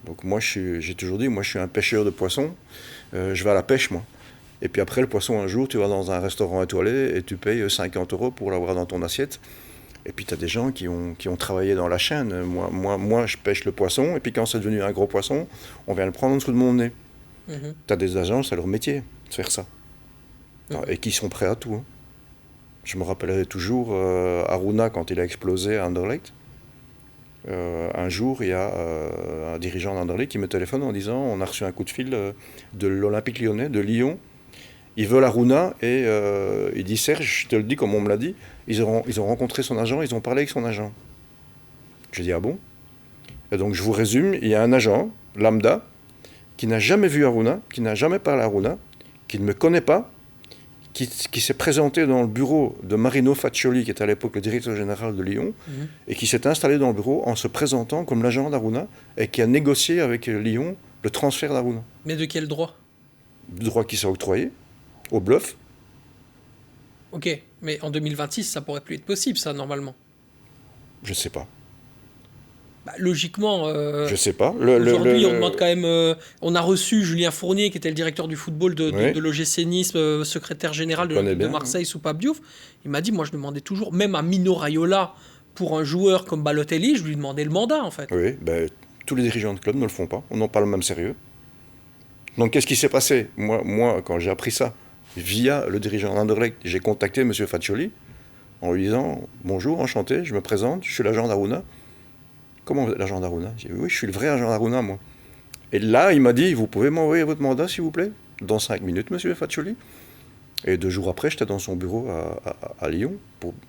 Donc moi j'ai toujours dit, moi je suis un pêcheur de poissons, je vais à la pêche moi. Et puis après le poisson, un jour tu vas dans un restaurant étoilé et tu payes 50 € pour l'avoir dans ton assiette. Et puis tu as des gens qui ont travaillé dans la chaîne. Moi, je pêche le poisson, et puis quand c'est devenu un gros poisson, on vient le prendre en dessous de mon nez. Tu as des agents, c'est leur métier de faire ça. Et qui sont prêts à tout. Hein. Je me rappellerai toujours Aruna quand il a explosé à Anderlecht. Un jour, il y a un dirigeant d'Anderlecht qui me téléphone en disant on a reçu un coup de fil de l'Olympique Lyonnais, de Lyon. Ils veulent Aruna et il dit Serge, je te le dis comme on me l'a dit, ils ont rencontré son agent, ils ont parlé avec son agent. Je dis ah bon? Et donc je vous résume, il y a un agent, lambda, qui n'a jamais vu Aruna, qui n'a jamais parlé à Aruna, qui ne me connaît pas, qui s'est présenté dans le bureau de Marino Faccioli, qui était à l'époque le directeur général de Lyon, et qui s'est installé dans le bureau en se présentant comme l'agent d'Aruna, et qui a négocié avec Lyon le transfert d'Aruna. Mais de quel droit? Le droit qui s'est octroyé, au bluff. Ok, mais en 2026, ça pourrait plus être possible, ça, normalement. Je sais pas. Bah, logiquement, je sais pas. Aujourd'hui, on demande quand même. On a reçu Julien Fournier, qui était le directeur du football de l'OGC Nice, secrétaire général de Marseille sous Pape Diouf. Il m'a dit, moi, je demandais toujours, même à Mino Raiola, pour un joueur comme Balotelli, je lui demandais le mandat, en fait. Oui, ben, tous les dirigeants de club ne le font pas. On n'en parle même sérieux. Donc, qu'est-ce qui s'est passé? Moi, quand j'ai appris ça, via le dirigeant d'Anderlecht, j'ai contacté M. Faccioli en lui disant « Bonjour, enchanté, je me présente, je suis l'agent d'Aruna. » « Comment vous êtes l'agent d'Aruna ?» J'ai dit « Oui, je suis le vrai agent d'Aruna, moi. » Et là, il m'a dit « Vous pouvez m'envoyer votre mandat, s'il vous plaît ?» Dans 5 minutes, M. Faccioli. Et 2 jours après, j'étais dans son bureau à Lyon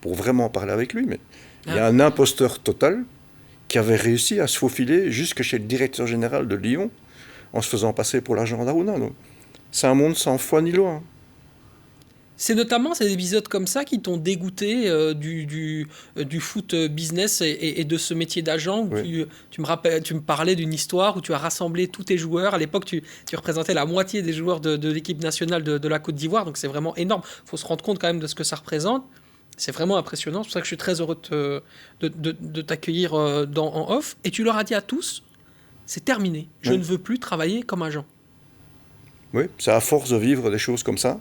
pour vraiment parler avec lui. Mais il y a un imposteur total qui avait réussi à se faufiler jusque chez le directeur général de Lyon en se faisant passer pour l'agent d'Aruna. Donc, c'est un monde sans foi ni loi. Hein. C'est notamment ces épisodes comme ça qui t'ont dégoûté du foot business et de ce métier d'agent où tu me parlais d'une histoire où tu as rassemblé tous tes joueurs. À l'époque, tu représentais la moitié des joueurs de l'équipe nationale de la Côte d'Ivoire, donc c'est vraiment énorme. Il faut se rendre compte quand même de ce que ça représente. C'est vraiment impressionnant. C'est pour ça que je suis très heureux de t'accueillir en off. Et tu leur as dit à tous, c'est terminé. Je ne veux plus travailler comme agent. Oui, c'est à force de vivre des choses comme ça.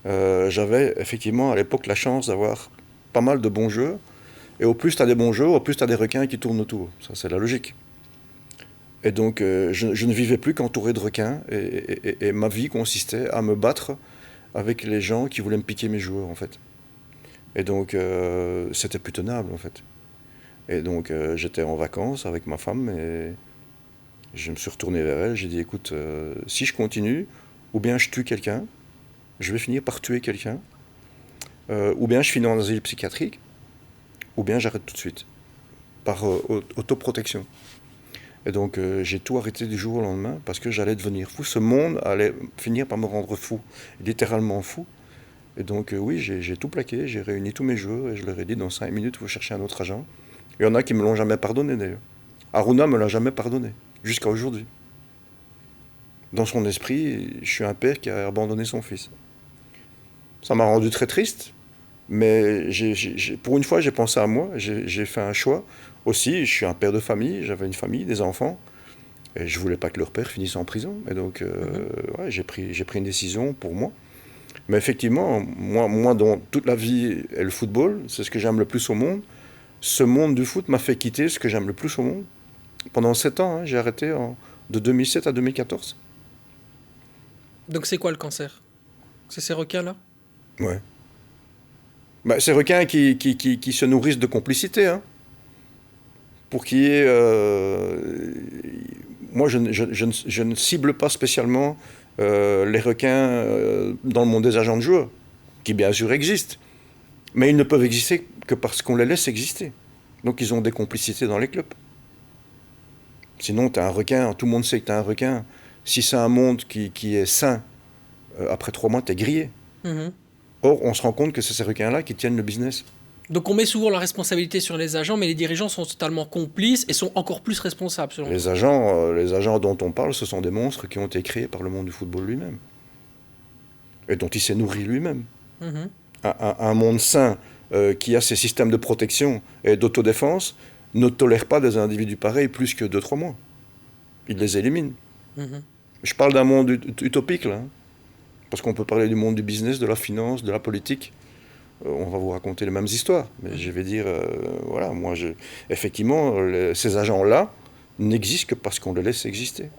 J'avais effectivement à l'époque la chance d'avoir pas mal de bons joueurs. Et au plus tu as des bons joueurs, au plus tu as des requins qui tournent autour. Ça, c'est la logique. Et donc, je ne vivais plus qu'entouré de requins. Et ma vie consistait à me battre avec les gens qui voulaient me piquer mes joueurs, en fait. Et donc, c'était plus tenable, en fait. Et donc, j'étais en vacances avec ma femme et je me suis retourné vers elle. J'ai dit, écoute, si je continue, ou bien je tue quelqu'un, je vais finir par tuer quelqu'un, ou bien je finis en asile psychiatrique, ou bien j'arrête tout de suite, par autoprotection. Et donc j'ai tout arrêté du jour au lendemain, parce que j'allais devenir fou. Ce monde allait finir par me rendre fou, littéralement fou. Et donc oui, j'ai tout plaqué, j'ai réuni tous mes joueurs, et je leur ai dit, dans 5 minutes, vous cherchez un autre agent, Il y en a qui me l'ont jamais pardonné d'ailleurs. Aruna me l'a jamais pardonné, jusqu'à aujourd'hui. Dans son esprit, je suis un père qui a abandonné son fils. Ça m'a rendu très triste, mais pour une fois, j'ai pensé à moi, j'ai fait un choix. Aussi, je suis un père de famille, j'avais une famille, des enfants, et je voulais pas que leur père finisse en prison. Et donc, ouais, j'ai pris une décision pour moi. Mais effectivement, moi, dans toute la vie et le football, c'est ce que j'aime le plus au monde. Ce monde du foot m'a fait quitter ce que j'aime le plus au monde. Pendant 7 ans, hein, j'ai arrêté de 2007 à 2014. Donc c'est quoi le cancer? C'est ces requins-là? Ouais. Bah, ces requins qui se nourrissent de complicité, hein. Pour qu'il y ait... moi, je ne cible pas spécialement les requins dans le monde des agents de joueurs, qui bien sûr existent. Mais ils ne peuvent exister que parce qu'on les laisse exister. Donc ils ont des complicités dans les clubs. Sinon, tu as un requin, tout le monde sait que tu as un requin. Si c'est un monde qui est sain, après 3 mois, tu es grillé. Or, on se rend compte que c'est ces requins-là qui tiennent le business. Donc on met souvent la responsabilité sur les agents, mais les dirigeants sont totalement complices et sont encore plus responsables, selon Les agents dont on parle, ce sont des monstres qui ont été créés par le monde du football lui-même. Et dont il s'est nourri lui-même. Un monde sain qui a ses systèmes de protection et d'autodéfense ne tolère pas des individus pareils plus que 2-3 mois. Il les élimine. Je parle d'un monde utopique, là. Hein. Parce qu'on peut parler du monde du business, de la finance, de la politique. On va vous raconter les mêmes histoires. Mais je vais dire, voilà, effectivement, ces agents-là n'existent que parce qu'on les laisse exister.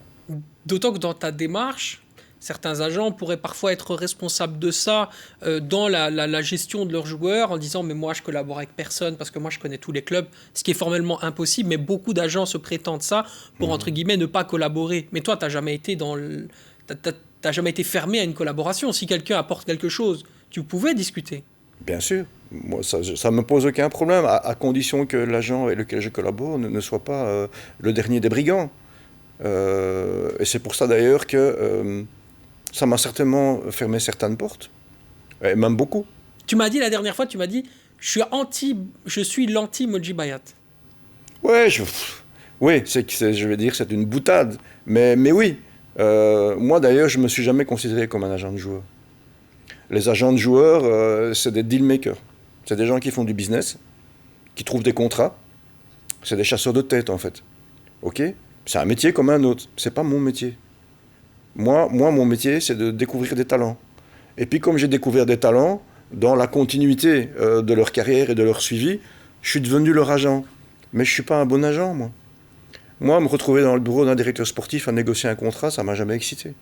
D'autant que dans ta démarche, certains agents pourraient parfois être responsables de ça dans la gestion de leurs joueurs en disant mais moi je collabore avec personne parce que moi je connais tous les clubs, ce qui est formellement impossible, mais beaucoup d'agents se prétendent ça pour entre guillemets ne pas collaborer. Mais toi, t'as jamais été t'as jamais été fermé à une collaboration. Si quelqu'un apporte quelque chose, tu pouvais discuter. Bien sûr. Moi, ça ne me pose aucun problème, à condition que l'agent avec lequel je collabore ne soit pas le dernier des brigands. Et c'est pour ça d'ailleurs que ça m'a certainement fermé certaines portes, et même beaucoup. Tu m'as dit la dernière fois, je suis l'anti-Moji Bayat. Ouais, je vais dire c'est une boutade, mais oui. Moi d'ailleurs, je me suis jamais considéré comme un agent de joueur. Les agents de joueurs, c'est des deal-makers. C'est des gens qui font du business, qui trouvent des contrats. C'est des chasseurs de tête, en fait. OK ? C'est un métier comme un autre. C'est pas mon métier. Moi, mon métier, c'est de découvrir des talents. Et puis, comme j'ai découvert des talents, dans la continuité de leur carrière et de leur suivi, je suis devenu leur agent. Mais je suis pas un bon agent, moi. Moi, me retrouver dans le bureau d'un directeur sportif à négocier un contrat, ça m'a jamais excité.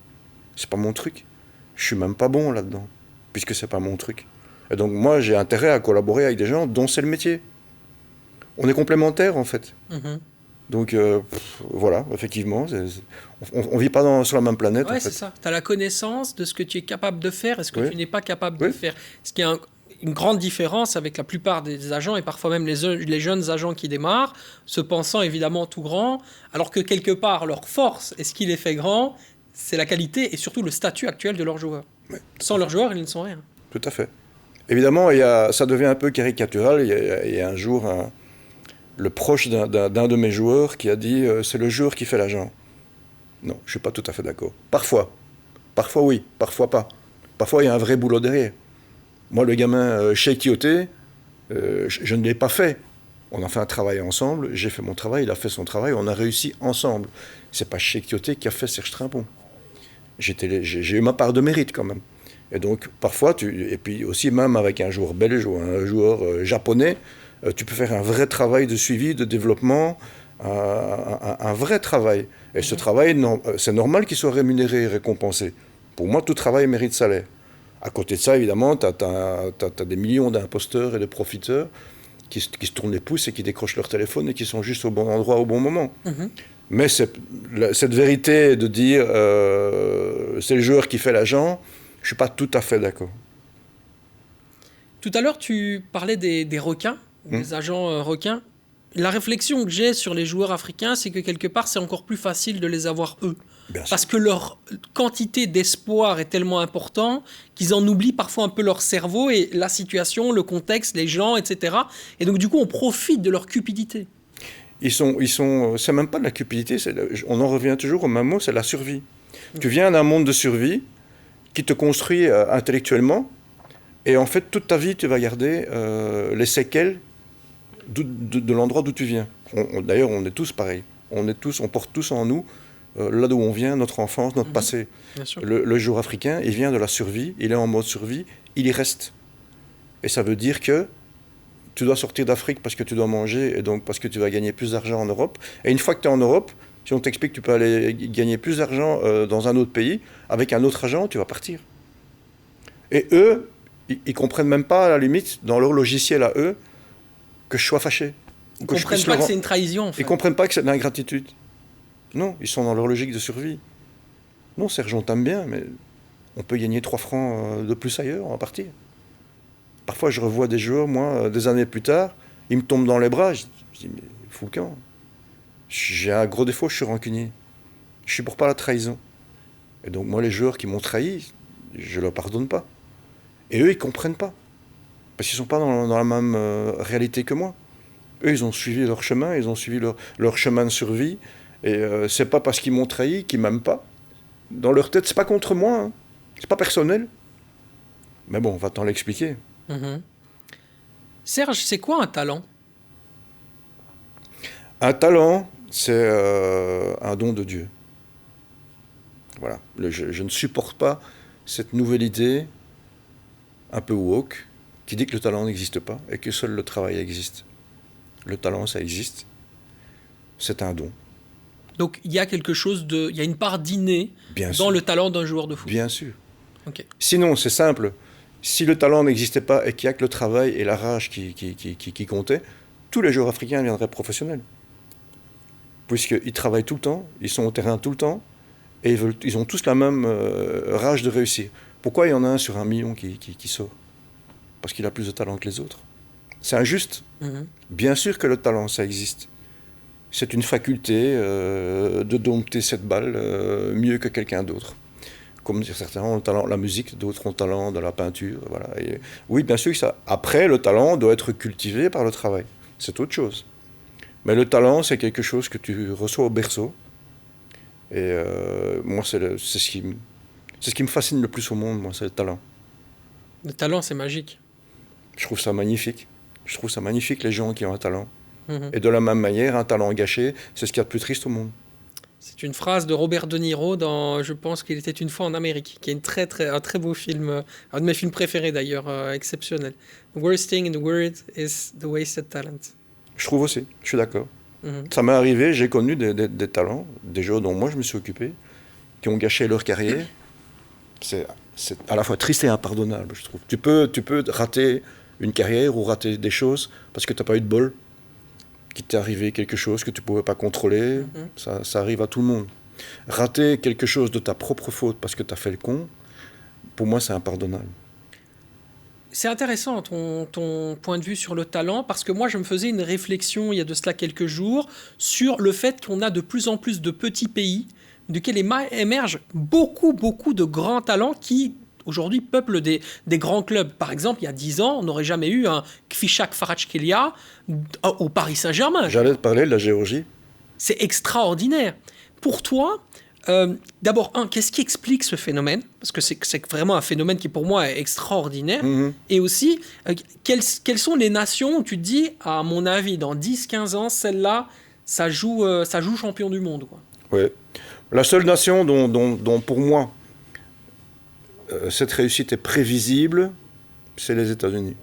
C'est pas mon truc. Je suis même pas bon là-dedans, puisque c'est pas mon truc. Et donc moi, j'ai intérêt à collaborer avec des gens dont c'est le métier. On est complémentaires, en fait. Donc voilà, effectivement, on vit pas sur la même planète. Ouais, en fait. c'est ça. Tu as la connaissance de ce que tu es capable de faire et ce que tu n'es pas capable de faire. Ce qui est une grande différence avec la plupart des agents et parfois même les jeunes agents qui démarrent, se pensant évidemment tout grand, alors que quelque part, leur force et ce qui les fait grands, c'est la qualité et surtout le statut actuel de leurs joueurs. Ouais. Sans leurs joueurs, ils ne sont rien. Tout à fait. Évidemment, ça devient un peu caricatural. Il y a un jour le proche d'un de mes joueurs qui a dit c'est le joueur qui fait l'agent. Non, je ne suis pas tout à fait d'accord. Parfois. Parfois oui, parfois pas. Parfois il y a un vrai boulot derrière. Moi, le gamin Cheikh Tioté, je ne l'ai pas fait. On a fait un travail ensemble, j'ai fait mon travail, il a fait son travail, on a réussi ensemble. C'est pas Cheikh Tioté qui a fait Serge Trimpon. J'ai eu ma part de mérite quand même. Et donc, parfois, et puis aussi même avec un joueur belge ou un joueur japonais, tu peux faire un vrai travail de suivi, de développement, un vrai travail. Et ce travail, c'est normal qu'il soit rémunéré et récompensé. Pour moi, tout travail mérite salaire. À côté de ça, évidemment, tu as des millions d'imposteurs et de profiteurs qui se tournent les pouces et qui décrochent leur téléphone et qui sont juste au bon endroit au bon moment. Mais cette vérité de dire c'est le joueur qui fait l'agent, je ne suis pas tout à fait d'accord. Tout à l'heure, tu parlais des requins, des agents requins. La réflexion que j'ai sur les joueurs africains, c'est que quelque part, c'est encore plus facile de les avoir eux. parce que leur quantité d'espoir est tellement importante qu'ils en oublient parfois un peu leur cerveau et la situation, le contexte, les gens, etc. Et donc du coup, on profite de leur cupidité. C'est même pas de la cupidité, on en revient toujours au même mot, c'est la survie. Tu viens d'un monde de survie qui te construit intellectuellement, et en fait, toute ta vie, tu vas garder les séquelles de l'endroit d'où tu viens. D'ailleurs, on est tous pareils. On porte tous en nous là d'où on vient, notre enfance, notre passé. Le jour africain, il vient de la survie, il est en mode survie, il y reste. Et ça veut dire que tu dois sortir d'Afrique parce que tu dois manger et donc parce que tu vas gagner plus d'argent en Europe. Et une fois que tu es en Europe, si on t'explique que tu peux aller gagner plus d'argent dans un autre pays, avec un autre agent, tu vas partir. Et eux, ils comprennent même pas, à la limite, dans leur logiciel à eux, que je sois fâché. Ils comprennent pas que c'est une trahison, en fait. Ils comprennent pas que c'est de l'ingratitude. Non, ils sont dans leur logique de survie. Non, Serge, on t'aime bien, mais on peut gagner 3 francs de plus ailleurs, on va partir. Parfois, je revois des joueurs, moi, des années plus tard, ils me tombent dans les bras, je dis, mais fous le camp. J'ai un gros défaut, je suis rancunier. Je suis pour pas la trahison. Et donc, moi, les joueurs qui m'ont trahi, je leur pardonne pas. Et eux, ils comprennent pas. Parce qu'ils sont pas dans la même réalité que moi. Eux, ils ont suivi leur chemin, ils ont suivi leur chemin de survie. Et c'est pas parce qu'ils m'ont trahi qu'ils m'aiment pas. Dans leur tête, c'est pas contre moi, hein. C'est pas personnel. Mais bon, on va t'en l'expliquer. Serge, c'est quoi un talent? Un talent, c'est un don de Dieu. Voilà. Je ne supporte pas cette nouvelle idée, un peu woke, qui dit que le talent n'existe pas et que seul le travail existe. Le talent, ça existe. C'est un don. Donc il y a quelque chose de... Il y a une part d'inné dans le talent d'un joueur de foot. Bien sûr. Okay. Sinon, c'est simple. Si le talent n'existait pas et qu'il n'y a que le travail et la rage qui comptaient, tous les joueurs africains deviendraient professionnels. Puisqu'ils travaillent tout le temps, ils sont au terrain tout le temps, et ils ont tous la même rage de réussir. Pourquoi il y en a un sur 1 million qui sort? Parce qu'il a plus de talent que les autres. C'est injuste. Bien sûr que le talent, ça existe. C'est une faculté de dompter cette balle mieux que quelqu'un d'autre. Comme certains ont le talent de la musique, d'autres ont le talent de la peinture. Voilà. Et oui, bien sûr que ça. Après, le talent doit être cultivé par le travail. C'est autre chose. Mais le talent, c'est quelque chose que tu reçois au berceau. Et moi, c'est ce qui me fascine le plus au monde, moi, c'est le talent. Le talent, c'est magique. Je trouve ça magnifique. Je trouve ça magnifique, les gens qui ont un talent. Et de la même manière, un talent gâché, c'est ce qu'il y a de plus triste au monde. C'est une phrase de Robert De Niro dans Je pense qu'il était une fois en Amérique, qui est un très beau film, un de mes films préférés d'ailleurs, exceptionnel. The worst thing in the world is the wasted talent. Je trouve aussi, je suis d'accord. Ça m'est arrivé, j'ai connu des talents, des gens dont moi je me suis occupé, qui ont gâché leur carrière. C'est à la fois triste et impardonnable, je trouve. Tu peux rater une carrière ou rater des choses parce que tu n'as pas eu de bol, qu'il t'est arrivé quelque chose que tu ne pouvais pas contrôler. Ça arrive à tout le monde. Rater quelque chose de ta propre faute parce que tu as fait le con, pour moi, c'est impardonnable. C'est intéressant ton point de vue sur le talent, parce que moi je me faisais une réflexion il y a de cela quelques jours sur le fait qu'on a de plus en plus de petits pays duquel émergent beaucoup de grands talents qui aujourd'hui peuplent des grands clubs. Par exemple, il y a 10 ans, on n'aurait jamais eu un Kvichak Kvaratskhelia au Paris Saint-Germain. J'allais te parler de la Géorgie. C'est extraordinaire. Pour toi, d'abord, qu'est-ce qui explique ce phénomène? Parce que c'est vraiment un phénomène qui, pour moi, est extraordinaire. Et aussi, quelles sont les nations où tu te dis, à mon avis, dans 10-15 ans, celle-là, ça joue champion du monde, quoi. Oui. La seule nation dont pour moi, cette réussite est prévisible, c'est les États-Unis.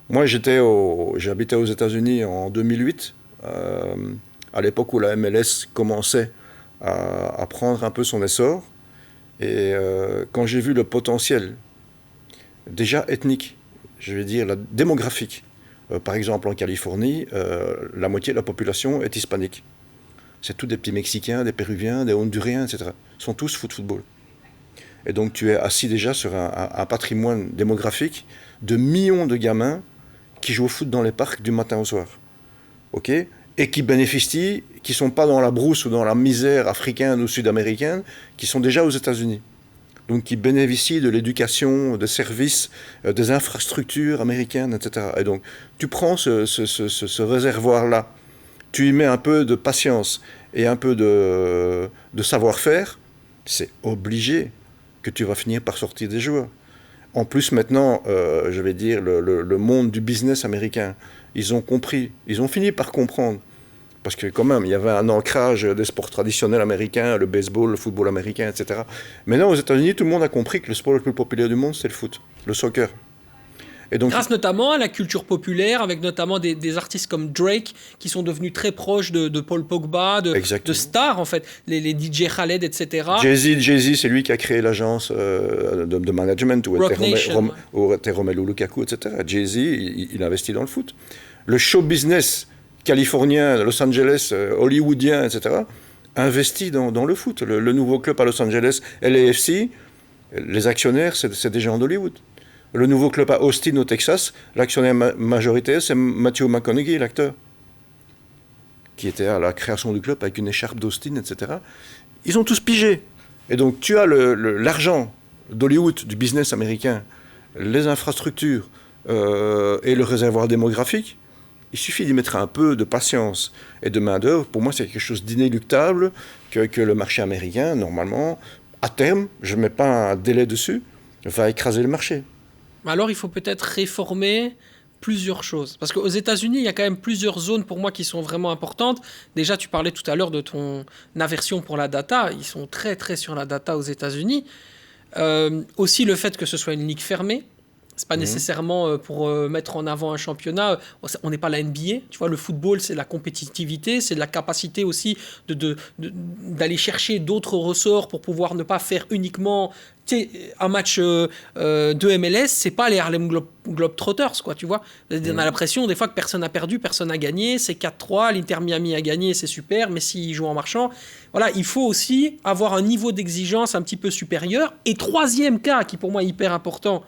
Moi, j'habitais aux États-Unis en 2008, à l'époque où la MLS commençait à prendre un peu son essor. Et quand j'ai vu le potentiel, déjà ethnique, je vais dire démographique, par exemple en Californie, la moitié de la population est hispanique. C'est tous des petits Mexicains, des Péruviens, des Honduriens, etc. Ils sont tous football. Et donc tu es assis déjà sur un patrimoine démographique de millions de gamins qui jouent au foot dans les parcs du matin au soir. Okay, et qui bénéficient qui ne sont pas dans la brousse ou dans la misère africaine ou sud-américaine, qui sont déjà aux États-Unis. Donc qui bénéficient de l'éducation, des services, des infrastructures américaines, etc. Et donc tu prends ce réservoir-là, tu y mets un peu de patience et un peu de savoir-faire, c'est obligé que tu vas finir par sortir des joueurs. En plus, maintenant, je vais dire, le monde du business américain, ils ont compris, ils ont fini par comprendre. Parce que quand même, il y avait un ancrage des sports traditionnels américains, le baseball, le football américain, etc. Maintenant, aux États-Unis, tout le monde a compris que le sport le plus populaire du monde, c'est le foot, le soccer. Et donc, grâce notamment à la culture populaire, avec notamment des artistes comme Drake, qui sont devenus très proches de Paul Pogba, de stars en fait, les DJ Khaled, etc. Jay-Z, c'est lui qui a créé l'agence de management où était Romelu Lukaku, etc. Jay-Z, il investit dans le foot. Le show business californien, Los Angeles, hollywoodien, etc., investit dans le foot. Le nouveau club à Los Angeles, LAFC, les actionnaires, c'est des gens d'Hollywood. Le nouveau club à Austin, au Texas, l'actionnaire majoritaire, c'est Matthew McConaughey, l'acteur, qui était à la création du club avec une écharpe d'Austin, etc. Ils ont tous pigé. Et donc, tu as l'argent d'Hollywood, du business américain, les infrastructures et le réservoir démographique. Il suffit d'y mettre un peu de patience et de main-d'œuvre. Pour moi, c'est quelque chose d'inéluctable que le marché américain, normalement, à terme, je ne mets pas un délai dessus, va écraser le marché. Alors, il faut peut-être réformer plusieurs choses. Parce qu'aux États-Unis, il y a quand même plusieurs zones pour moi qui sont vraiment importantes. Déjà, tu parlais tout à l'heure de ton aversion pour la data. Ils sont très, très sur la data aux États-Unis. Aussi, le fait que ce soit une ligue fermée. C'est pas nécessairement pour mettre en avant un championnat. On n'est pas la NBA. Tu vois, le football, c'est la compétitivité, c'est la capacité aussi d'aller chercher d'autres ressorts pour pouvoir ne pas faire uniquement un match de MLS. C'est pas les Harlem Globetrotters, quoi, tu vois. On a l'impression des fois que personne n'a perdu, personne n'a gagné. C'est 4-3, l'Inter Miami a gagné, c'est super, mais s'ils jouent en marchant. Voilà, il faut aussi avoir un niveau d'exigence un petit peu supérieur. Et troisième cas, qui pour moi est hyper important,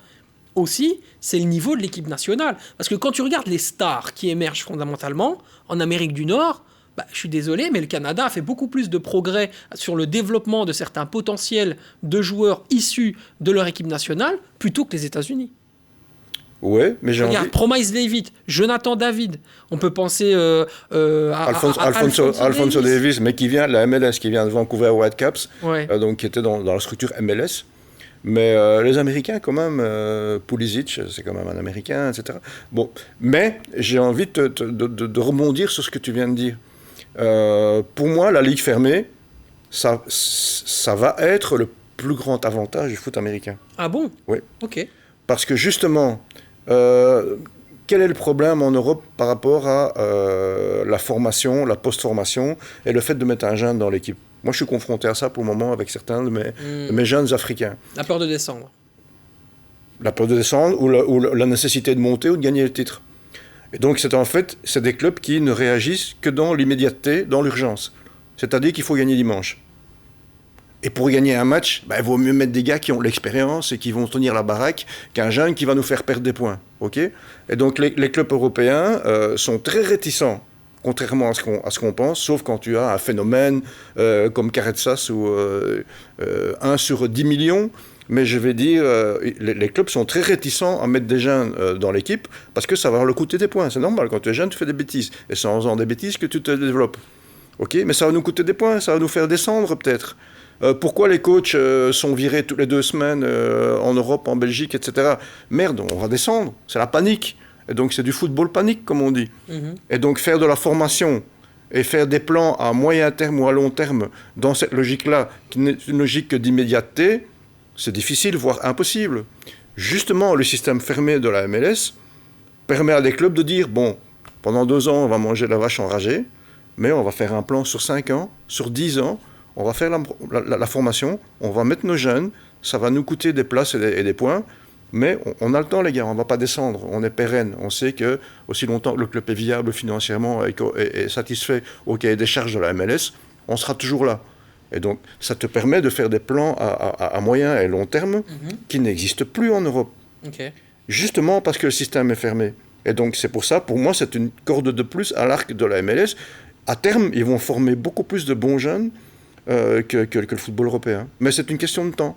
aussi, c'est le niveau de l'équipe nationale. Parce que quand tu regardes les stars qui émergent fondamentalement, en Amérique du Nord, je suis désolé, mais le Canada a fait beaucoup plus de progrès sur le développement de certains potentiels de joueurs issus de leur équipe nationale plutôt que les États-Unis. Ouais, mais Regarde, Promise David, Jonathan David, on peut penser Alphonso Davis, mais qui vient de la MLS, qui vient de Vancouver Whitecaps, ouais. Donc qui était dans la structure MLS. Mais les Américains, quand même, Pulisic, c'est quand même un Américain, etc. Bon, mais j'ai envie de rebondir sur ce que tu viens de dire. Pour moi, la ligue fermée, ça va être le plus grand avantage du foot américain. Ah bon ? Oui. Ok. Parce que justement, quel est le problème en Europe par rapport à la formation, la post-formation et le fait de mettre un jeune dans l'équipe ? Moi, je suis confronté à ça pour le moment avec certains de mes jeunes Africains. La peur de descendre. La peur de descendre ou la nécessité de monter ou de gagner le titre. Et donc, c'est des clubs qui ne réagissent que dans l'immédiateté, dans l'urgence. C'est-à-dire qu'il faut gagner dimanche. Et pour gagner un match, il vaut mieux mettre des gars qui ont l'expérience et qui vont tenir la baraque qu'un jeune qui va nous faire perdre des points. Okay ? Et donc, les clubs européens sont très réticents, contrairement à ce qu'on pense, sauf quand tu as un phénomène comme Caretsas ou 1 sur 10 millions. Mais je vais dire, les clubs sont très réticents à mettre des jeunes dans l'équipe parce que ça va leur coûter des points. C'est normal, quand tu es jeune, tu fais des bêtises. Et c'est en faisant des bêtises que tu te développes. Okay ? Mais ça va nous coûter des points, ça va nous faire descendre peut-être. Pourquoi les coachs sont virés toutes les 2 semaines en Europe, en Belgique, etc. Merde, on va descendre, c'est la panique. Et donc c'est du football panique, comme on dit. Et donc faire de la formation et faire des plans à moyen terme ou à long terme dans cette logique-là, qui n'est une logique d'immédiateté, c'est difficile, voire impossible. Justement, le système fermé de la MLS permet à des clubs de dire, bon, pendant 2 ans, on va manger la vache enragée, mais on va faire un plan sur 5 ans, sur 10 ans, on va faire la formation, on va mettre nos jeunes, ça va nous coûter des places et des points, mais on a le temps, les gars, on ne va pas descendre, on est pérenne. On sait que aussi longtemps que le club est viable financièrement et satisfait au cahier des charges de la MLS, on sera toujours là. Et donc, ça te permet de faire des plans à moyen et long terme qui n'existent plus en Europe. Okay. Justement parce que le système est fermé. Et donc, c'est pour ça, pour moi, c'est une corde de plus à l'arc de la MLS. À terme, ils vont former beaucoup plus de bons jeunes que le football européen. Mais c'est une question de temps.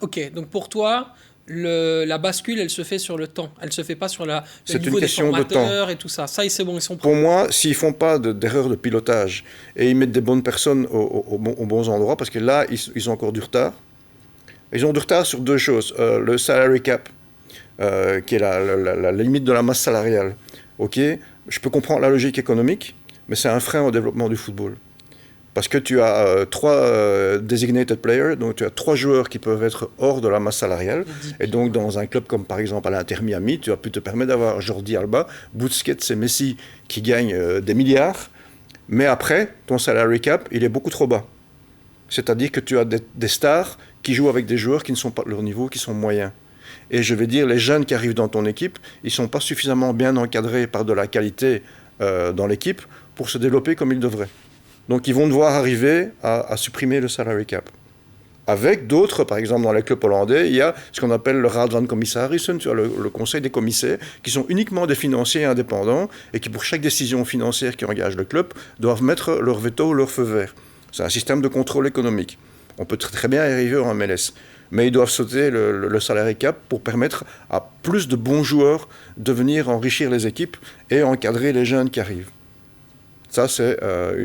Ok, donc pour toi, la bascule, elle se fait sur le temps. Elle se fait pas sur le C'est niveau une des question de temps. formateurs et tout ça. Ça, c'est bon, ils sont prêts. Pour moi, s'ils font pas d'erreur de pilotage et ils mettent des bonnes personnes aux bons endroits, parce que là, ils ont encore du retard. Ils ont du retard sur deux choses. Le salary cap, qui est la limite de la masse salariale. Ok, je peux comprendre la logique économique, mais c'est un frein au développement du football. Parce que tu as trois designated players, donc tu as 3 joueurs qui peuvent être hors de la masse salariale. Et donc dans un club comme par exemple à l'Inter Miami, tu as pu te permettre d'avoir Jordi Alba, Busquets et Messi qui gagnent des milliards. Mais après, ton salary cap, il est beaucoup trop bas. C'est-à-dire que tu as des stars qui jouent avec des joueurs qui ne sont pas de leur niveau, qui sont moyens. Et je vais dire, les jeunes qui arrivent dans ton équipe, ils ne sont pas suffisamment bien encadrés par de la qualité dans l'équipe pour se développer comme ils devraient. Donc ils vont devoir arriver à supprimer le salary cap. Avec d'autres, par exemple dans les clubs hollandais, il y a ce qu'on appelle le Raad van Commissarissen, tu as le conseil des commissaires, qui sont uniquement des financiers indépendants et qui pour chaque décision financière qui engage le club, doivent mettre leur veto ou leur feu vert. C'est un système de contrôle économique. On peut très bien y arriver en MLS. Mais ils doivent sauter le salary cap pour permettre à plus de bons joueurs de venir enrichir les équipes et encadrer les jeunes qui arrivent. Ça, c'est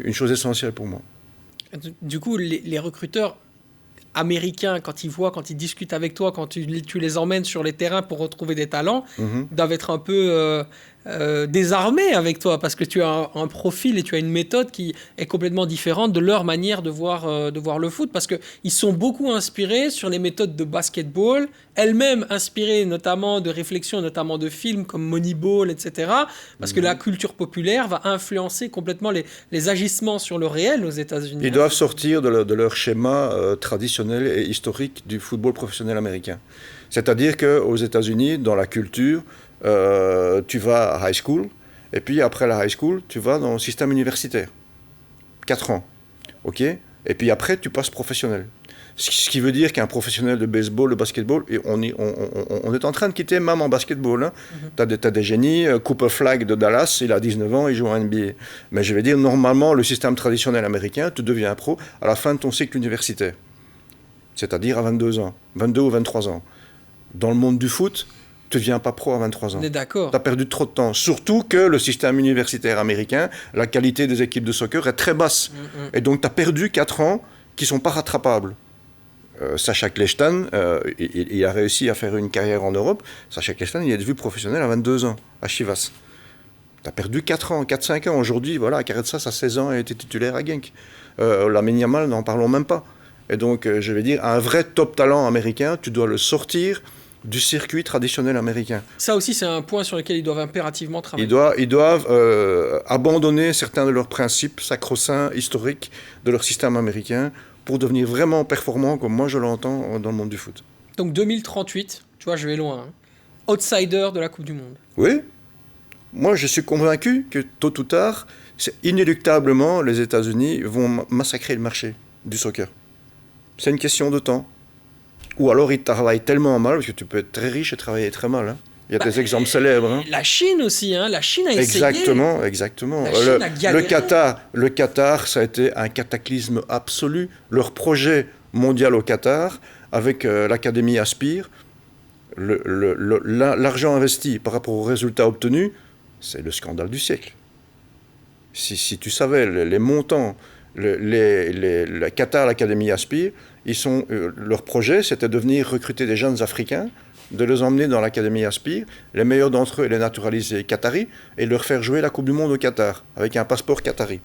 une chose essentielle pour moi. Du coup, les recruteurs américains, quand ils discutent avec toi, quand tu les emmènes sur les terrains pour retrouver des talents, doivent être un peu désarmés avec toi parce que tu as un profil et tu as une méthode qui est complètement différente de leur manière de voir le foot parce qu'ils sont beaucoup inspirés sur les méthodes de basketball, elles-mêmes inspirées notamment de réflexions, notamment de films comme Moneyball, etc. Parce que la culture populaire va influencer complètement les agissements sur le réel aux États-Unis. Ils doivent sortir de leur schéma traditionnel et historique du football professionnel américain. C'est-à-dire qu'aux États-Unis, dans la culture, tu vas à high school, et puis après la high school, tu vas dans le système universitaire. 4 ans. OK ? Et puis après, tu passes professionnel. Ce qui veut dire qu'un professionnel de baseball, de basketball, et on est en train de quitter même en basketball. Hein. Tu as des génies. Cooper Flagg de Dallas, il a 19 ans, il joue en NBA. Mais je vais dire, normalement, le système traditionnel américain, tu deviens pro à la fin de ton cycle universitaire. C'est-à-dire à 22 ans, 22 ou 23 ans. Dans le monde du foot, tu ne deviens pas pro à 23 ans. On est d'accord. Tu as perdu trop de temps. Surtout que le système universitaire américain, la qualité des équipes de soccer est très basse. Et donc, tu as perdu 4 ans qui ne sont pas rattrapables. Sacha Kljestan, il a réussi à faire une carrière en Europe. Sacha Kljestan, il est devenu professionnel à 22 ans, à Chivas. Tu as perdu 4 ans, 4-5 ans. Aujourd'hui, voilà, Caretsas à 16 ans a été titulaire à Genk. Lamine Yamal, n'en parlons même pas. Et donc, je vais dire, un vrai top talent américain, tu dois le sortir du circuit traditionnel américain. Ça aussi, c'est un point sur lequel ils doivent impérativement travailler. Ils doivent abandonner certains de leurs principes sacro-saints, historiques de leur système américain pour devenir vraiment performants, comme moi je l'entends dans le monde du foot. Donc 2038, tu vois, je vais loin. Hein. Outsider de la Coupe du Monde. Oui. Moi, je suis convaincu que tôt ou tard, inéluctablement, les États-Unis vont massacrer le marché du soccer. C'est une question de temps. Ou alors ils travaillent tellement mal, parce que tu peux être très riche et travailler très mal. Hein. Il y a des exemples célèbres. Hein. La Chine aussi, hein. La Chine a essayé. Exactement. La Chine a galéré. Le Qatar, ça a été un cataclysme absolu. Leur projet mondial au Qatar, avec l'Académie Aspire, l'argent investi par rapport aux résultats obtenus, c'est le scandale du siècle. Si tu savais les montants, le Qatar, l'Académie Aspire, leur projet, c'était de venir recruter des jeunes Africains, de les emmener dans l'Académie Aspire, les meilleurs d'entre eux, les naturaliser qataris, et leur faire jouer la Coupe du Monde au Qatar, avec un passeport qatari.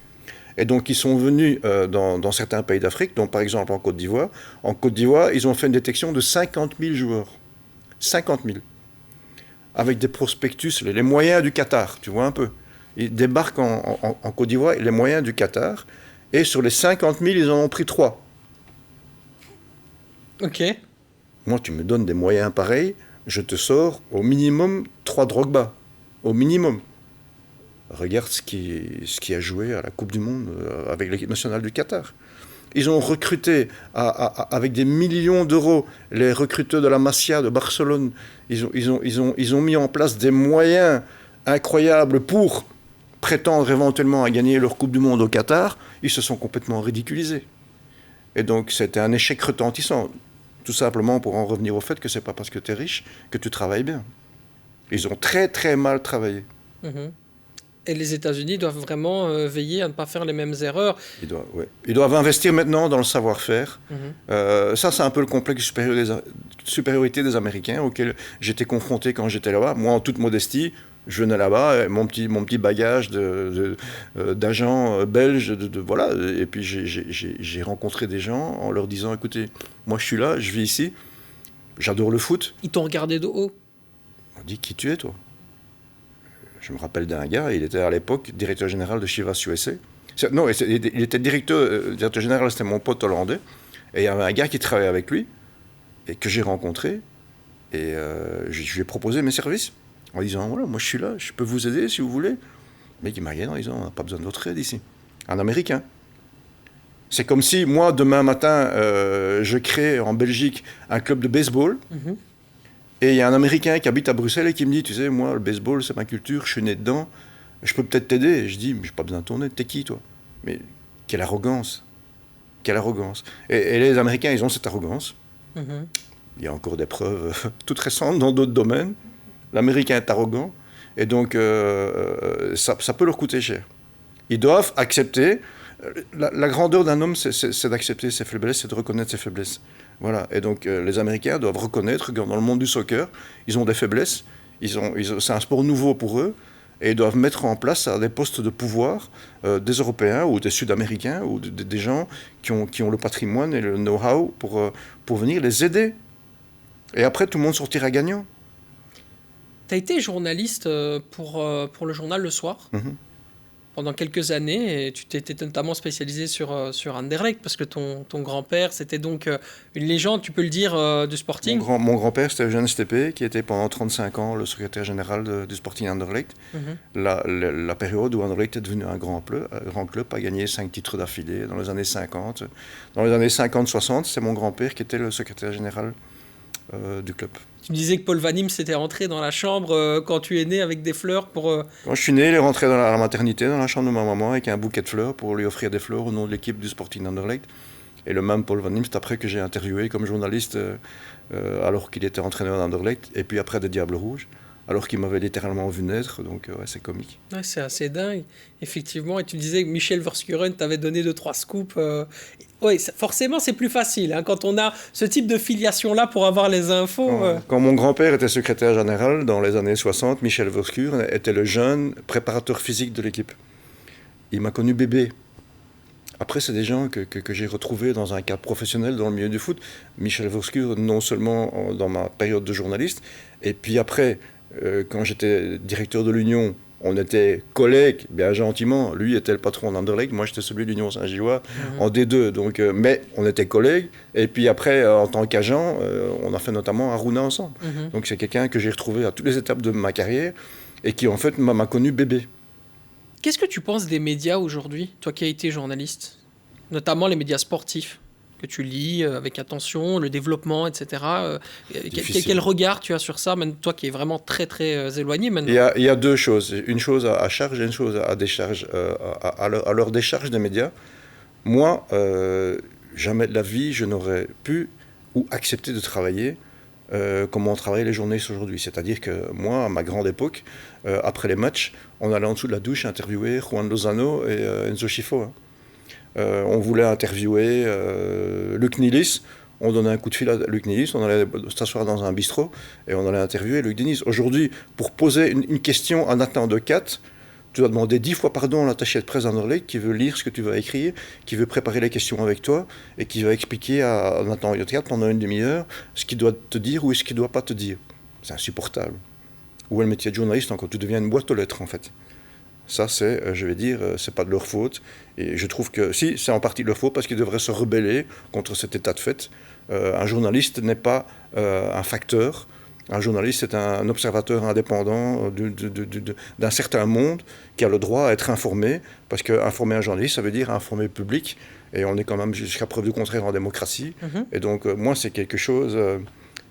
Et donc, ils sont venus dans certains pays d'Afrique, dont par exemple en Côte d'Ivoire. En Côte d'Ivoire, ils ont fait une détection de 50 000 joueurs. 50 000. Avec des prospectus, les moyens du Qatar, tu vois un peu. Ils débarquent en Côte d'Ivoire, les moyens du Qatar, et sur les 50 000, ils en ont pris 3. Ok. Moi, tu me donnes des moyens pareils, je te sors au minimum 3 Drogba. Au minimum. Regarde ce qui a joué à la Coupe du Monde avec l'équipe nationale du Qatar. Ils ont recruté avec des millions d'euros les recruteurs de la Masia de Barcelone. Ils ont mis en place des moyens incroyables pour prétendre éventuellement à gagner leur Coupe du Monde au Qatar, ils se sont complètement ridiculisés. Et donc c'était un échec retentissant. Tout simplement pour en revenir au fait que c'est pas parce que tu es riche que tu travailles bien. Ils ont très très mal travaillé. Et les États-Unis doivent vraiment veiller à ne pas faire les mêmes erreurs. Ils doivent investir maintenant dans le savoir-faire. Ça, c'est un peu le complexe de supériorité des Américains auquel j'étais confronté quand j'étais là-bas. Moi, en toute modestie, je venais là-bas, mon petit bagage d'agent belge, voilà. Et puis j'ai rencontré des gens en leur disant, écoutez, moi je suis là, je vis ici, j'adore le foot. Ils t'ont regardé de haut. On dit, qui tu es, toi? Je me rappelle d'un gars, il était à l'époque directeur général de Chivas USA. Non, il était directeur général, c'était mon pote hollandais. Et il y avait un gars qui travaillait avec lui, et que j'ai rencontré, et je lui ai proposé mes services, en disant, voilà, moi je suis là, je peux vous aider si vous voulez. Le mec, il m'a regardé en disant, on n'a pas besoin de votre aide ici. Un Américain. C'est comme si, moi, demain matin, je crée en Belgique un club de baseball, et il y a un Américain qui habite à Bruxelles et qui me dit, tu sais, moi, le baseball, c'est ma culture, je suis né dedans, je peux peut-être t'aider. Et je dis, mais j'ai pas besoin de ton aide, t'es qui, toi? Mais quelle arrogance. Quelle arrogance. Et les Américains, ils ont cette arrogance. Il y a encore des preuves toutes récentes dans d'autres domaines. L'Américain est arrogant, et donc ça peut leur coûter cher. Ils doivent accepter. La grandeur d'un homme, c'est d'accepter ses faiblesses, c'est de reconnaître ses faiblesses. Voilà. Et donc les Américains doivent reconnaître que dans le monde du soccer, ils ont des faiblesses, c'est un sport nouveau pour eux, et ils doivent mettre en place à des postes de pouvoir des Européens ou des Sud-Américains ou des gens qui ont le patrimoine et le know-how pour venir les aider. Et après, tout le monde sortira gagnant. Tu as été journaliste pour le journal Le Soir pendant quelques années, et tu t'étais notamment spécialisé sur Anderlecht, parce que ton grand-père, c'était donc une légende, tu peux le dire, du Sporting. Mon grand-père, c'était Eugène Steppé, qui était pendant 35 ans le secrétaire général du Sporting Anderlecht. La période où Anderlecht est devenu un grand club, a gagné 5 titres d'affilée dans les années 50. Dans les années 50-60, c'est mon grand-père qui était le secrétaire général du club. Tu me disais que Paul Van Imst s'était rentré dans la chambre quand tu es né avec des fleurs pour... Quand je suis né, il est rentré dans la maternité, dans la chambre de ma maman, avec un bouquet de fleurs pour lui offrir des fleurs au nom de l'équipe du Sporting Anderlecht. Et le même Paul Van Imst, après que j'ai interviewé comme journaliste, alors qu'il était entraîneur d'Anderlecht, et puis après des Diables Rouges, alors qu'il m'avait littéralement vu naître, donc c'est comique. Ouais, c'est assez dingue, effectivement. Et tu disais que Michel Verschuren t'avait donné 2-3 scoops. Oui, forcément, c'est plus facile quand on a ce type de filiation-là pour avoir les infos. Quand mon grand-père était secrétaire général dans les années 60, Michel Verschuren était le jeune préparateur physique de l'équipe. Il m'a connu bébé. Après, c'est des gens que j'ai retrouvés dans un cadre professionnel dans le milieu du foot. Michel Verschuren, non seulement dans ma période de journaliste, et puis après, quand j'étais directeur de l'Union, on était collègues, bien gentiment. Lui était le patron d'Anderlecht, moi j'étais celui de l'Union Saint-Gilloise en D2. Donc, mais on était collègues. Et puis après, en tant qu'agent, on a fait notamment Aruna ensemble. Donc c'est quelqu'un que j'ai retrouvé à toutes les étapes de ma carrière et qui en fait m'a connu bébé. Qu'est-ce que tu penses des médias aujourd'hui, toi qui as été journaliste, notamment les médias sportifs que tu lis avec attention, le développement, etc. Quel regard tu as sur ça, même toi qui es vraiment très très éloigné maintenant? Il y a deux choses, une chose à charge et une chose à décharge. À leur décharge des médias, moi, jamais de la vie, je n'aurais pu ou accepté de travailler comme on travaille les journalistes aujourd'hui. C'est-à-dire que moi, à ma grande époque, après les matchs, on allait en dessous de la douche interviewer Juan Lozano et Enzo Schifo. On voulait interviewer Luc Nilis, on donnait un coup de fil à Luc Nilis, on allait s'asseoir dans un bistrot et on allait interviewer Luc Nilis. Aujourd'hui, pour poser une question à Nathan Decat, tu dois demander 10 fois pardon à l'attaché de presse d'Anderlecht qui veut lire ce que tu vas écrire, qui veut préparer les questions avec toi et qui va expliquer à Nathan Decat pendant une demi-heure ce qu'il doit te dire ou ce qu'il ne doit pas te dire. C'est insupportable. Où est le métier de journaliste quand tu deviens une boîte aux lettres en fait. Ça, c'est, je vais dire, c'est pas de leur faute. Et je trouve que, si, c'est en partie de leur faute parce qu'ils devraient se rebeller contre cet état de fait. Un journaliste n'est pas un facteur. Un journaliste est un observateur indépendant d'un certain monde qui a le droit à être informé. Parce qu'informer un journaliste, ça veut dire informer le public. Et on est quand même jusqu'à preuve du contraire en démocratie. Et donc, moi, c'est quelque chose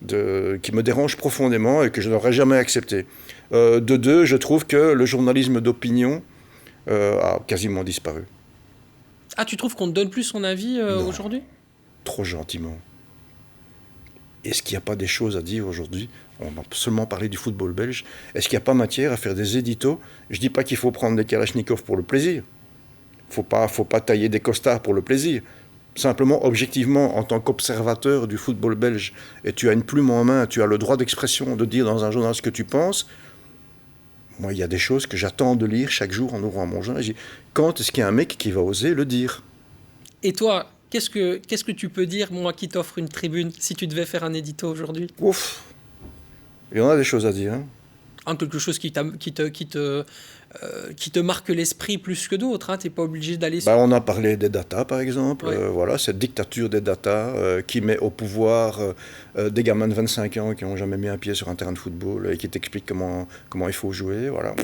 qui me dérange profondément et que je n'aurais jamais accepté. De deux, je trouve que le journalisme d'opinion a quasiment disparu. Ah, tu trouves qu'on ne donne plus son avis aujourd'hui ? Trop gentiment. Est-ce qu'il n'y a pas des choses à dire aujourd'hui ? On va seulement parler du football belge. Est-ce qu'il n'y a pas matière à faire des éditos ? Je ne dis pas qu'il faut prendre des kalachnikovs pour le plaisir. Il ne faut pas tailler des costards pour le plaisir. Simplement, objectivement, en tant qu'observateur du football belge, et tu as une plume en main, tu as le droit d'expression de dire dans un journal ce que tu penses. Moi, il y a des choses que j'attends de lire chaque jour en ouvrant mon journal. Je dis, quand est-ce qu'il y a un mec qui va oser le dire ? Et toi, qu'est-ce que tu peux dire, moi qui t'offre une tribune, si tu devais faire un édito aujourd'hui ? Ouf ! Il y en a des choses à dire. Quelque chose qui te marque l'esprit plus que d'autres. Hein. Tu n'es pas obligé d'aller sur... On a parlé des data, par exemple. Ouais. Voilà, cette dictature des data qui met au pouvoir des gamins de 25 ans qui n'ont jamais mis un pied sur un terrain de football et qui t'expliquent comment il faut jouer. Voilà.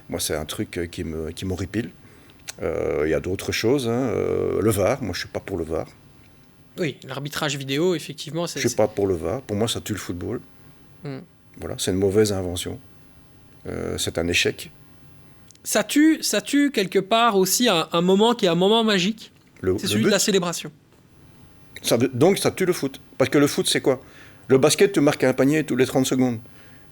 Moi, c'est un truc qui m'horripile. Il y a d'autres choses. Le VAR, moi, je ne suis pas pour le VAR. Oui, l'arbitrage vidéo, effectivement. Je ne suis pas pour le VAR. Pour moi, ça tue le football. Voilà, c'est une mauvaise invention. C'est un échec. Ça tue quelque part aussi un moment qui est un moment magique. C'est celui de la célébration. Donc ça tue le foot. Parce que le foot, c'est quoi ? Le basket, tu marques un panier tous les 30 secondes.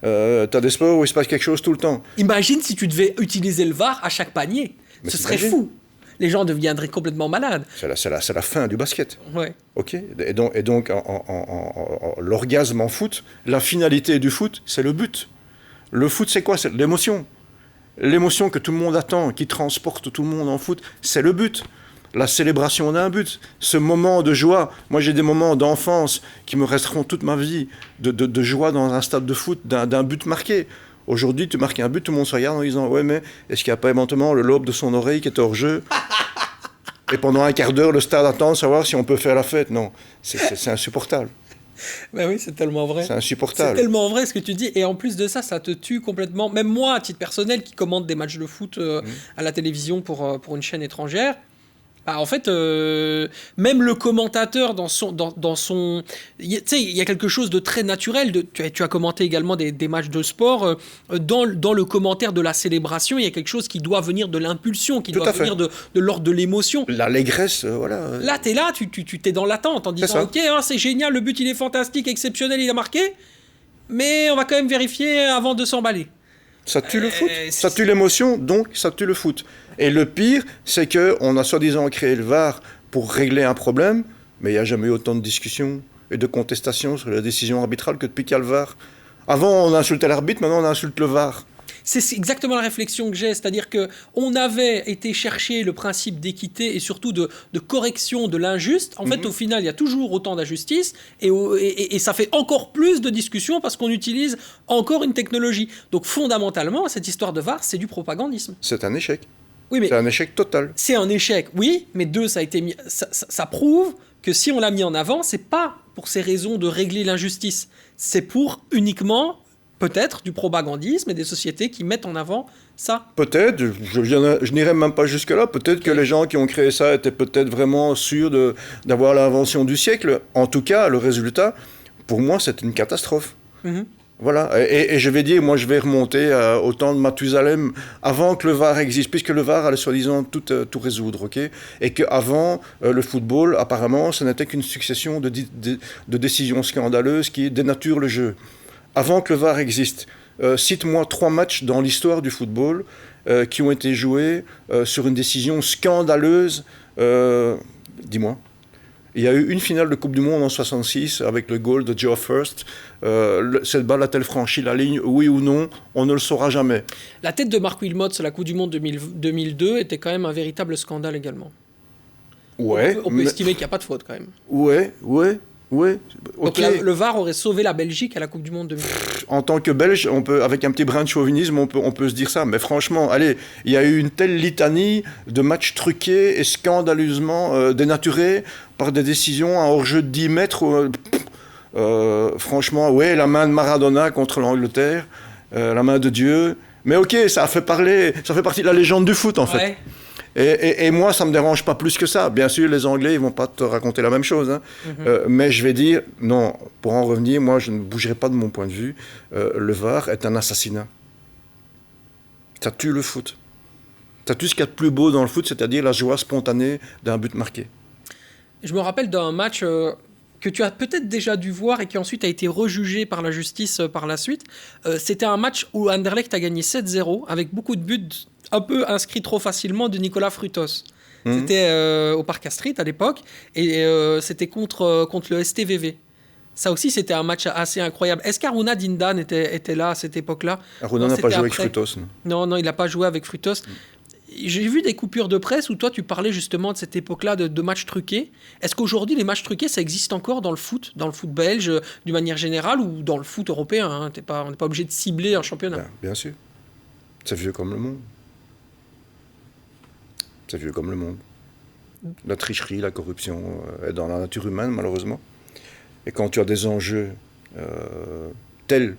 T'as des sports où il se passe quelque chose tout le temps. Imagine si tu devais utiliser le VAR à chaque panier. Ce serait fou. Les gens deviendraient complètement malades. C'est la fin du basket. Ouais. Ok. Et donc l'orgasme en foot, la finalité du foot, c'est le but. Le foot, c'est quoi ? C'est l'émotion. L'émotion que tout le monde attend, qui transporte tout le monde en foot, c'est le but. La célébration d'un but. Ce moment de joie. Moi, j'ai des moments d'enfance qui me resteront toute ma vie, de joie dans un stade de foot, d'un but marqué. Aujourd'hui, tu marques un but, tout le monde se regarde en disant « Ouais, mais est-ce qu'il n'y a pas éventuellement le lobe de son oreille qui est hors jeu ?» Et pendant un quart d'heure, le stade attend de savoir si on peut faire la fête. Non, c'est insupportable. Ben oui, c'est tellement vrai. C'est insupportable. C'est tellement vrai ce que tu dis. Et en plus de ça, ça te tue complètement. Même moi, à titre personnel, qui commande des matchs de foot à la télévision pour une chaîne étrangère, en fait, même le commentateur dans son, tu sais, il y a quelque chose de très naturel. Tu as commenté également des matchs de sport. Dans le commentaire de la célébration, il y a quelque chose qui doit venir de l'impulsion, qui doit venir de l'ordre de l'émotion. L'allégresse, voilà. Là, tu t'es dans l'attente en disant, ok, c'est génial, le but il est fantastique, exceptionnel, il a marqué, mais on va quand même vérifier avant de s'emballer. Ça tue le foot, ça tue l'émotion, donc ça tue le foot. Et le pire, c'est qu'on a soi-disant créé le VAR pour régler un problème, mais il n'y a jamais eu autant de discussions et de contestations sur la décision arbitrale que depuis qu'il y a le VAR. Avant, on insultait l'arbitre, maintenant on insulte le VAR. C'est exactement la réflexion que j'ai, c'est-à-dire qu'on avait été chercher le principe d'équité et surtout de correction de l'injuste. En fait, au final, il y a toujours autant d'injustice et ça fait encore plus de discussions parce qu'on utilise encore une technologie. Donc fondamentalement, cette histoire de VAR, c'est du propagandisme. C'est un échec. Oui, mais c'est un échec total. C'est un échec, oui, mais ça prouve que si on l'a mis en avant, c'est pas pour ces raisons de régler l'injustice. C'est pour uniquement... peut-être du propagandisme et des sociétés qui mettent en avant ça. Peut-être, je n'irai même pas jusque-là. Peut-être que les gens qui ont créé ça étaient peut-être vraiment sûrs d'avoir l'invention du siècle. En tout cas, le résultat, pour moi, c'est une catastrophe. Voilà. Et je vais dire, moi, je vais remonter au temps de Mathusalem, avant que le VAR existe, puisque le VAR allait soi-disant tout résoudre, ok ? Et qu'avant, le football, apparemment, ce n'était qu'une succession de décisions scandaleuses qui dénaturent le jeu. Avant que le VAR existe, cite-moi 3 matchs dans l'histoire du football qui ont été joués sur une décision scandaleuse. Dis-moi. Il y a eu une finale de Coupe du Monde en 66 avec le goal de Joe First. Cette balle a-t-elle franchi la ligne ? Oui ou non ? On ne le saura jamais. La tête de Marc Wilmots à la Coupe du Monde 2002 était quand même un véritable scandale également. Ouais. On peut estimer qu'il n'y a pas de faute quand même. Ouais. Okay. Donc le VAR aurait sauvé la Belgique à la Coupe du Monde 2002. En tant que Belge, avec un petit brin de chauvinisme, on peut se dire ça. Mais franchement, allez, il y a eu une telle litanie de matchs truqués et scandaleusement dénaturés par des décisions à hors-jeu de 10 mètres. Franchement, ouais, la main de Maradona contre l'Angleterre, la main de Dieu. Mais ok, ça fait partie de la légende du foot en fait. Ouais. Et moi, ça ne me dérange pas plus que ça. Bien sûr, les Anglais, ils ne vont pas te raconter la même chose. Hein. Mais je vais dire, non, pour en revenir, moi, je ne bougerai pas de mon point de vue. Le VAR est un assassinat. Ça tue le foot. Tu as tout ce qu'il y a de plus beau dans le foot, c'est-à-dire la joie spontanée d'un but marqué. Je me rappelle d'un match que tu as peut-être déjà dû voir et qui ensuite a été rejugé par la justice par la suite. C'était un match où Anderlecht a gagné 7-0 avec beaucoup de buts un peu inscrits trop facilement de Nicolas Frutos. C'était au Parc Astrid à l'époque et c'était contre le STVV. Ça aussi, c'était un match assez incroyable. Est-ce qu'Aruna Dindan était là à cette époque-là? Aruna n'a pas joué avec Frutos. Non, il n'a pas joué avec Frutos. J'ai vu des coupures de presse où toi, tu parlais justement de cette époque-là de matchs truqués. Est-ce qu'aujourd'hui, les matchs truqués, ça existe encore dans le foot belge, d'une manière générale, ou dans le foot européen, hein? On n'est pas obligé de cibler un championnat. Bien sûr. C'est vieux comme le monde. C'est vieux comme le monde. La tricherie, la corruption est dans la nature humaine, malheureusement. Et quand tu as des enjeux tels,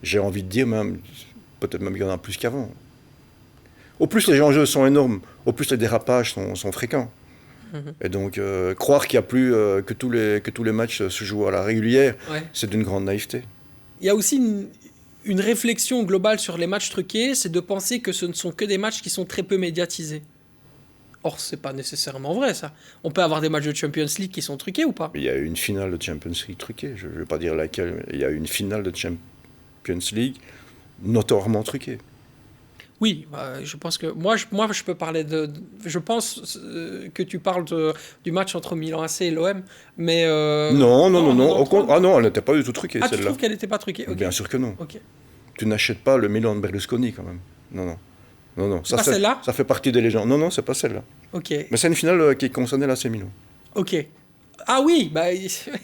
j'ai envie de dire même, peut-être même qu'il y en a plus qu'avant. Au plus les enjeux sont énormes, au plus les dérapages sont fréquents. Et donc, croire qu'il n'y a plus que tous les matchs se jouent à la régulière, c'est d'une grande naïveté. Il y a aussi une réflexion globale sur les matchs truqués, c'est de penser que ce ne sont que des matchs qui sont très peu médiatisés. Or, c'est pas nécessairement vrai, ça. On peut avoir des matchs de Champions League qui sont truqués ou pas? Il y a eu une finale de Champions League truquée, je ne vais pas dire laquelle, mais il y a eu une finale de Champions League notoirement truquée. Oui, je pense que... Moi, je peux parler de... Je pense que tu parles du match entre Milan AC et l'OM, mais... Non. Ah non, elle n'était pas du tout truquée, celle-là. Tu trouves qu'elle n'était pas truquée? Okay. Bien sûr que non. Okay. Tu n'achètes pas le Milan de Berlusconi, quand même. Non. C'est pas celle-là? Ça fait partie des légendes. Non, c'est pas celle-là. Ok. Mais c'est une finale qui concernait l'AC Milan. Ok. Ah oui,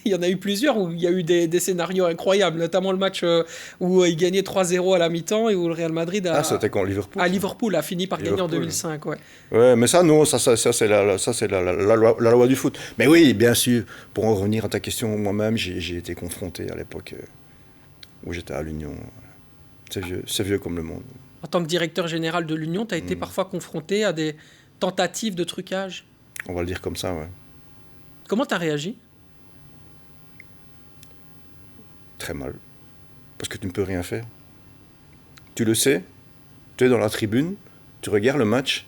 il y en a eu plusieurs où il y a eu des scénarios incroyables, notamment le match où il gagnait 3-0 à la mi-temps et où le Real Madrid c'était quand Liverpool. Liverpool a fini par gagner en 2005, Ouais, mais ça, non, ça c'est la loi du foot. Mais oui, bien sûr, pour en revenir à ta question, moi-même, j'ai été confronté à l'époque où j'étais à l'Union. C'est vieux comme le monde. En tant que directeur général de l'Union, tu as été parfois confronté à des tentatives de trucage? On va le dire comme ça, ouais. Comment tu as réagi? Très mal. Parce que tu ne peux rien faire. Tu le sais, tu es dans la tribune, tu regardes le match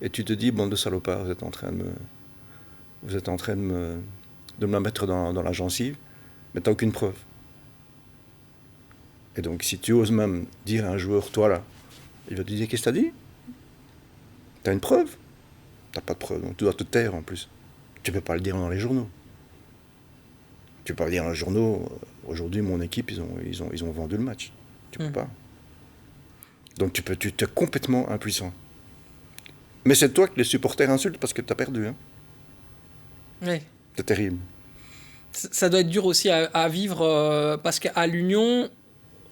et tu te dis, bande de salopards, vous êtes en train de me la mettre dans la gencive, mais tu n'as aucune preuve. Et donc, si tu oses même dire à un joueur, toi là, il va te dire, qu'est-ce que tu as dit? Tu as une preuve? Tu n'as pas de preuve, donc tu dois te taire en plus. Tu ne peux pas le dire dans les journaux. Tu ne peux pas le dire dans les journaux, aujourd'hui, mon équipe, ils ont vendu le match. Tu ne peux pas. Donc, tu es complètement impuissant. Mais c'est toi que les supporters insultent parce que tu as perdu. Hein. Oui. C'est terrible. Ça doit être dur aussi à vivre parce qu'à l'Union...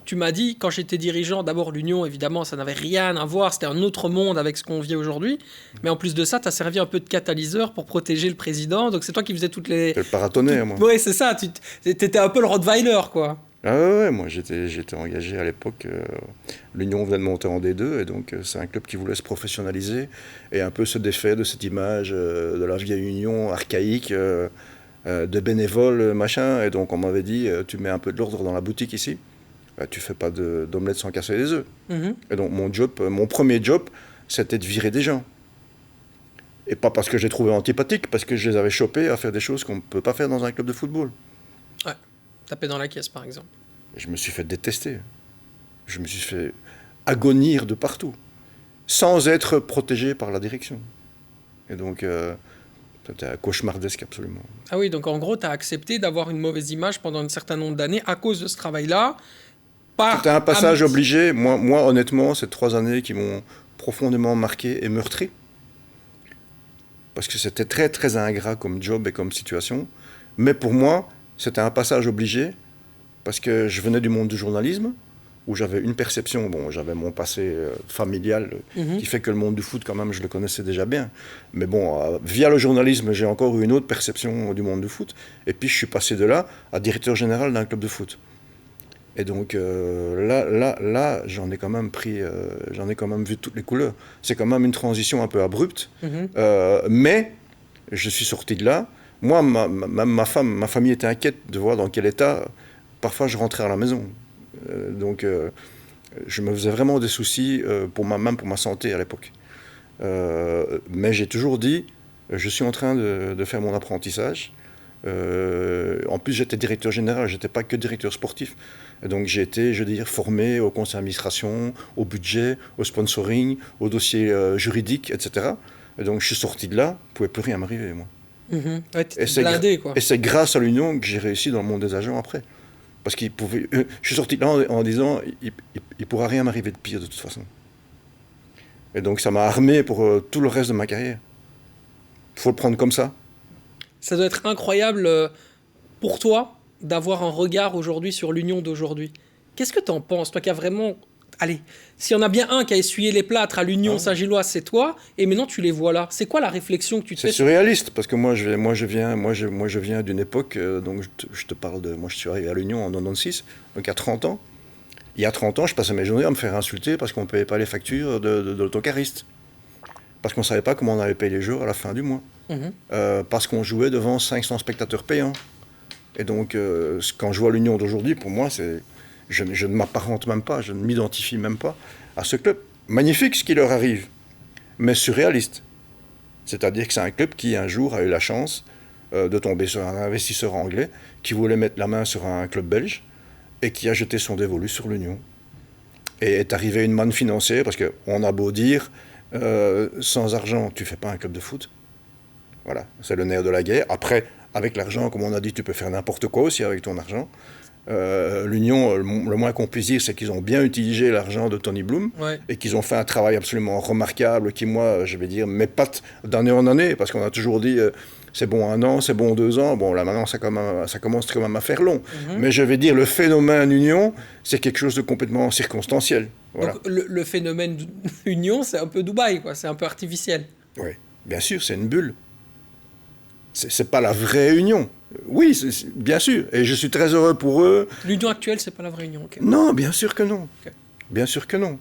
Tu m'as dit, quand j'étais dirigeant, d'abord l'Union, évidemment, ça n'avait rien à voir, c'était un autre monde avec ce qu'on vit aujourd'hui. Mais en plus de ça, tu as servi un peu de catalyseur pour protéger le président. Donc c'est toi qui faisais toutes les... C'est le paratonnerre, moi. Oui, c'est ça, tu étais un peu le Rottweiler, quoi. Ah ouais, moi j'étais engagé à l'époque. L'Union venait de monter en D2, et donc c'est un club qui voulait se professionnaliser et un peu se défaire de cette image de la vieille Union archaïque, de bénévoles, machin. Et donc on m'avait dit, tu mets un peu de l'ordre dans la boutique ici. Tu fais pas d'omelette sans casser les œufs. Et donc mon premier job, c'était de virer des gens. Et pas parce que je les trouvais antipathiques, parce que je les avais chopés à faire des choses qu'on ne peut pas faire dans un club de football. Ouais, taper dans la caisse par exemple. Et je me suis fait détester. Je me suis fait agonir de partout, sans être protégé par la direction. Et donc, c'était cauchemardesque absolument. Ah oui, donc en gros, tu as accepté d'avoir une mauvaise image pendant un certain nombre d'années à cause de ce travail-là. C'était un passage obligé. Moi, honnêtement, ces 3 années qui m'ont profondément marqué et meurtri. Parce que c'était très, très ingrat comme job et comme situation. Mais pour moi, c'était un passage obligé. Parce que je venais du monde du journalisme, où j'avais une perception. Bon, j'avais mon passé familial qui fait que le monde du foot, quand même, je le connaissais déjà bien. Mais bon, via le journalisme, j'ai encore eu une autre perception du monde du foot. Et puis, je suis passé de là à directeur général d'un club de foot. Et donc là, j'en ai quand même vu toutes les couleurs. C'est quand même une transition un peu abrupte, mais je suis sorti de là. Moi, ma famille était inquiète de voir dans quel état, parfois, je rentrais à la maison. Donc, je me faisais vraiment des soucis, même pour ma santé à l'époque. Mais j'ai toujours dit, je suis en train de faire mon apprentissage. En plus, j'étais directeur général, je n'étais pas que directeur sportif. Et donc, j'ai été, je veux dire, formé au conseil d'administration, au budget, au sponsoring, au dossier juridique, etc. Et donc, je suis sorti de là, il ne pouvait plus rien m'arriver, moi. Ouais, blindé, quoi. Et c'est grâce à l'Union que j'ai réussi dans le monde des agents après. Parce qu'il pouvait. Je suis sorti de là en disant, il ne pourra rien m'arriver de pire de toute façon. Et donc, ça m'a armé pour tout le reste de ma carrière. Il faut le prendre comme ça. Ça doit être incroyable pour toi d'avoir un regard aujourd'hui sur l'Union d'aujourd'hui. Qu'est-ce que tu en penses, toi qui as vraiment... Allez, s'il y en a bien un qui a essuyé les plâtres à l'Union Saint-Gilloise, c'est toi, et maintenant tu les vois là. C'est quoi la réflexion que tu te fais? C'est surréaliste, parce que moi je viens d'une époque, donc je te parle de... Moi je suis arrivé à l'Union en 96, donc il y a 30 ans. Il y a 30 ans, je passais mes journées à me faire insulter parce qu'on ne payait pas les factures de l'autocariste. Parce qu'on ne savait pas comment on allait payer les jours à la fin du mois. Parce qu'on jouait devant 500 spectateurs payants. Et donc, quand je vois l'Union d'aujourd'hui, pour moi, je ne m'apparente même pas, je ne m'identifie même pas à ce club. Magnifique ce qui leur arrive, mais surréaliste. C'est-à-dire que c'est un club qui, un jour, a eu la chance de tomber sur un investisseur anglais qui voulait mettre la main sur un club belge et qui a jeté son dévolu sur l'Union. Et est arrivé une manne financière, parce qu'on a beau dire, sans argent, tu ne fais pas un club de foot. Voilà, c'est le nerf de la guerre. Après, avec l'argent, comme on a dit, tu peux faire n'importe quoi aussi avec ton argent. L'Union, le moins qu'on puisse dire, c'est qu'ils ont bien utilisé l'argent de Tony Bloom et qu'ils ont fait un travail absolument remarquable qui, moi, je vais dire, m'épate d'année en année, parce qu'on a toujours dit c'est bon 1 an, c'est bon 2 ans. Bon, là maintenant, ça commence quand même à faire long. Mais je vais dire, le phénomène Union, c'est quelque chose de complètement circonstanciel. Voilà. Donc, le phénomène Union, c'est un peu Dubaï, quoi. C'est un peu artificiel. Oui, bien sûr, c'est une bulle. C'est pas la vraie Union. Oui, bien sûr. Et je suis très heureux pour eux. L'Union actuelle, c'est pas la vraie Union. Okay. Non, bien sûr que non. Okay. Bien sûr que non.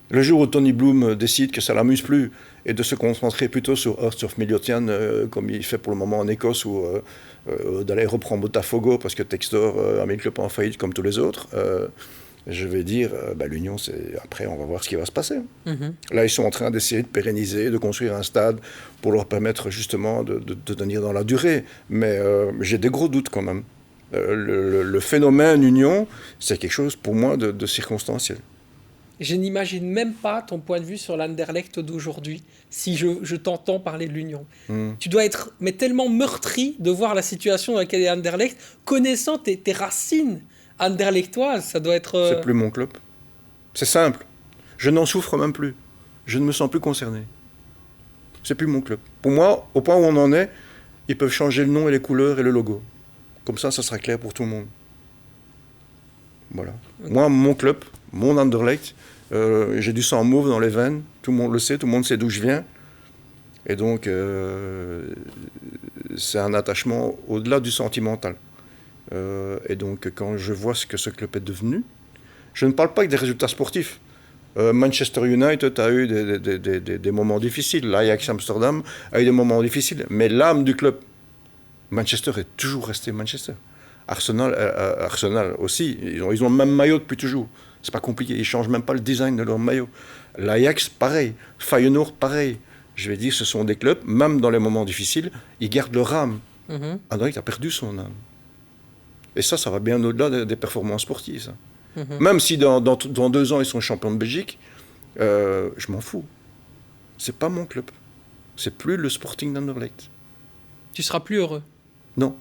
Le jour où Tony Bloom décide que ça l'amuse plus et de se concentrer plutôt sur Hearts of Midlothian, comme il fait pour le moment en Écosse, ou d'aller reprendre Botafogo parce que Textor a mis le club en faillite comme tous les autres, je vais dire, l'Union, après, on va voir ce qui va se passer. Là, ils sont en train d'essayer de pérenniser, de construire un stade pour leur permettre justement de tenir dans la durée. Mais j'ai des gros doutes quand même. Le phénomène Union, c'est quelque chose pour moi de circonstanciel. Je n'imagine même pas ton point de vue sur l'Anderlecht d'aujourd'hui, si je t'entends parler de l'Union. Tu dois être tellement meurtri de voir la situation dans laquelle est Anderlecht, connaissant tes racines anderlechtoise, ça doit être... C'est plus mon club. C'est simple. Je n'en souffre même plus. Je ne me sens plus concerné. C'est plus mon club. Pour moi, au point où on en est, ils peuvent changer le nom et les couleurs et le logo. Comme ça sera clair pour tout le monde. Voilà. Okay. Moi, mon club, mon Anderlecht, j'ai du sang mauve dans les veines. Tout le monde le sait, tout le monde sait d'où je viens. Et donc, c'est un attachement au-delà du sentimental. Et donc, quand je vois ce que ce club est devenu, je ne parle pas que des résultats sportifs. Manchester United a eu des moments difficiles. L'Ajax Amsterdam a eu des moments difficiles. Mais l'âme du club, Manchester est toujours resté Manchester. Arsenal aussi. Ils ont le même maillot depuis toujours. C'est pas compliqué. Ils ne changent même pas le design de leur maillot. L'Ajax, pareil. Feyenoord, pareil. Je vais dire, ce sont des clubs, même dans les moments difficiles, ils gardent leur âme. Anderlecht a perdu son âme. Et ça va bien au-delà des performances sportives. Ça. Même si dans 2 ans, ils sont champions de Belgique, je m'en fous. C'est pas mon club. C'est plus le Sporting d'Anderlecht. Tu seras plus heureux? Non.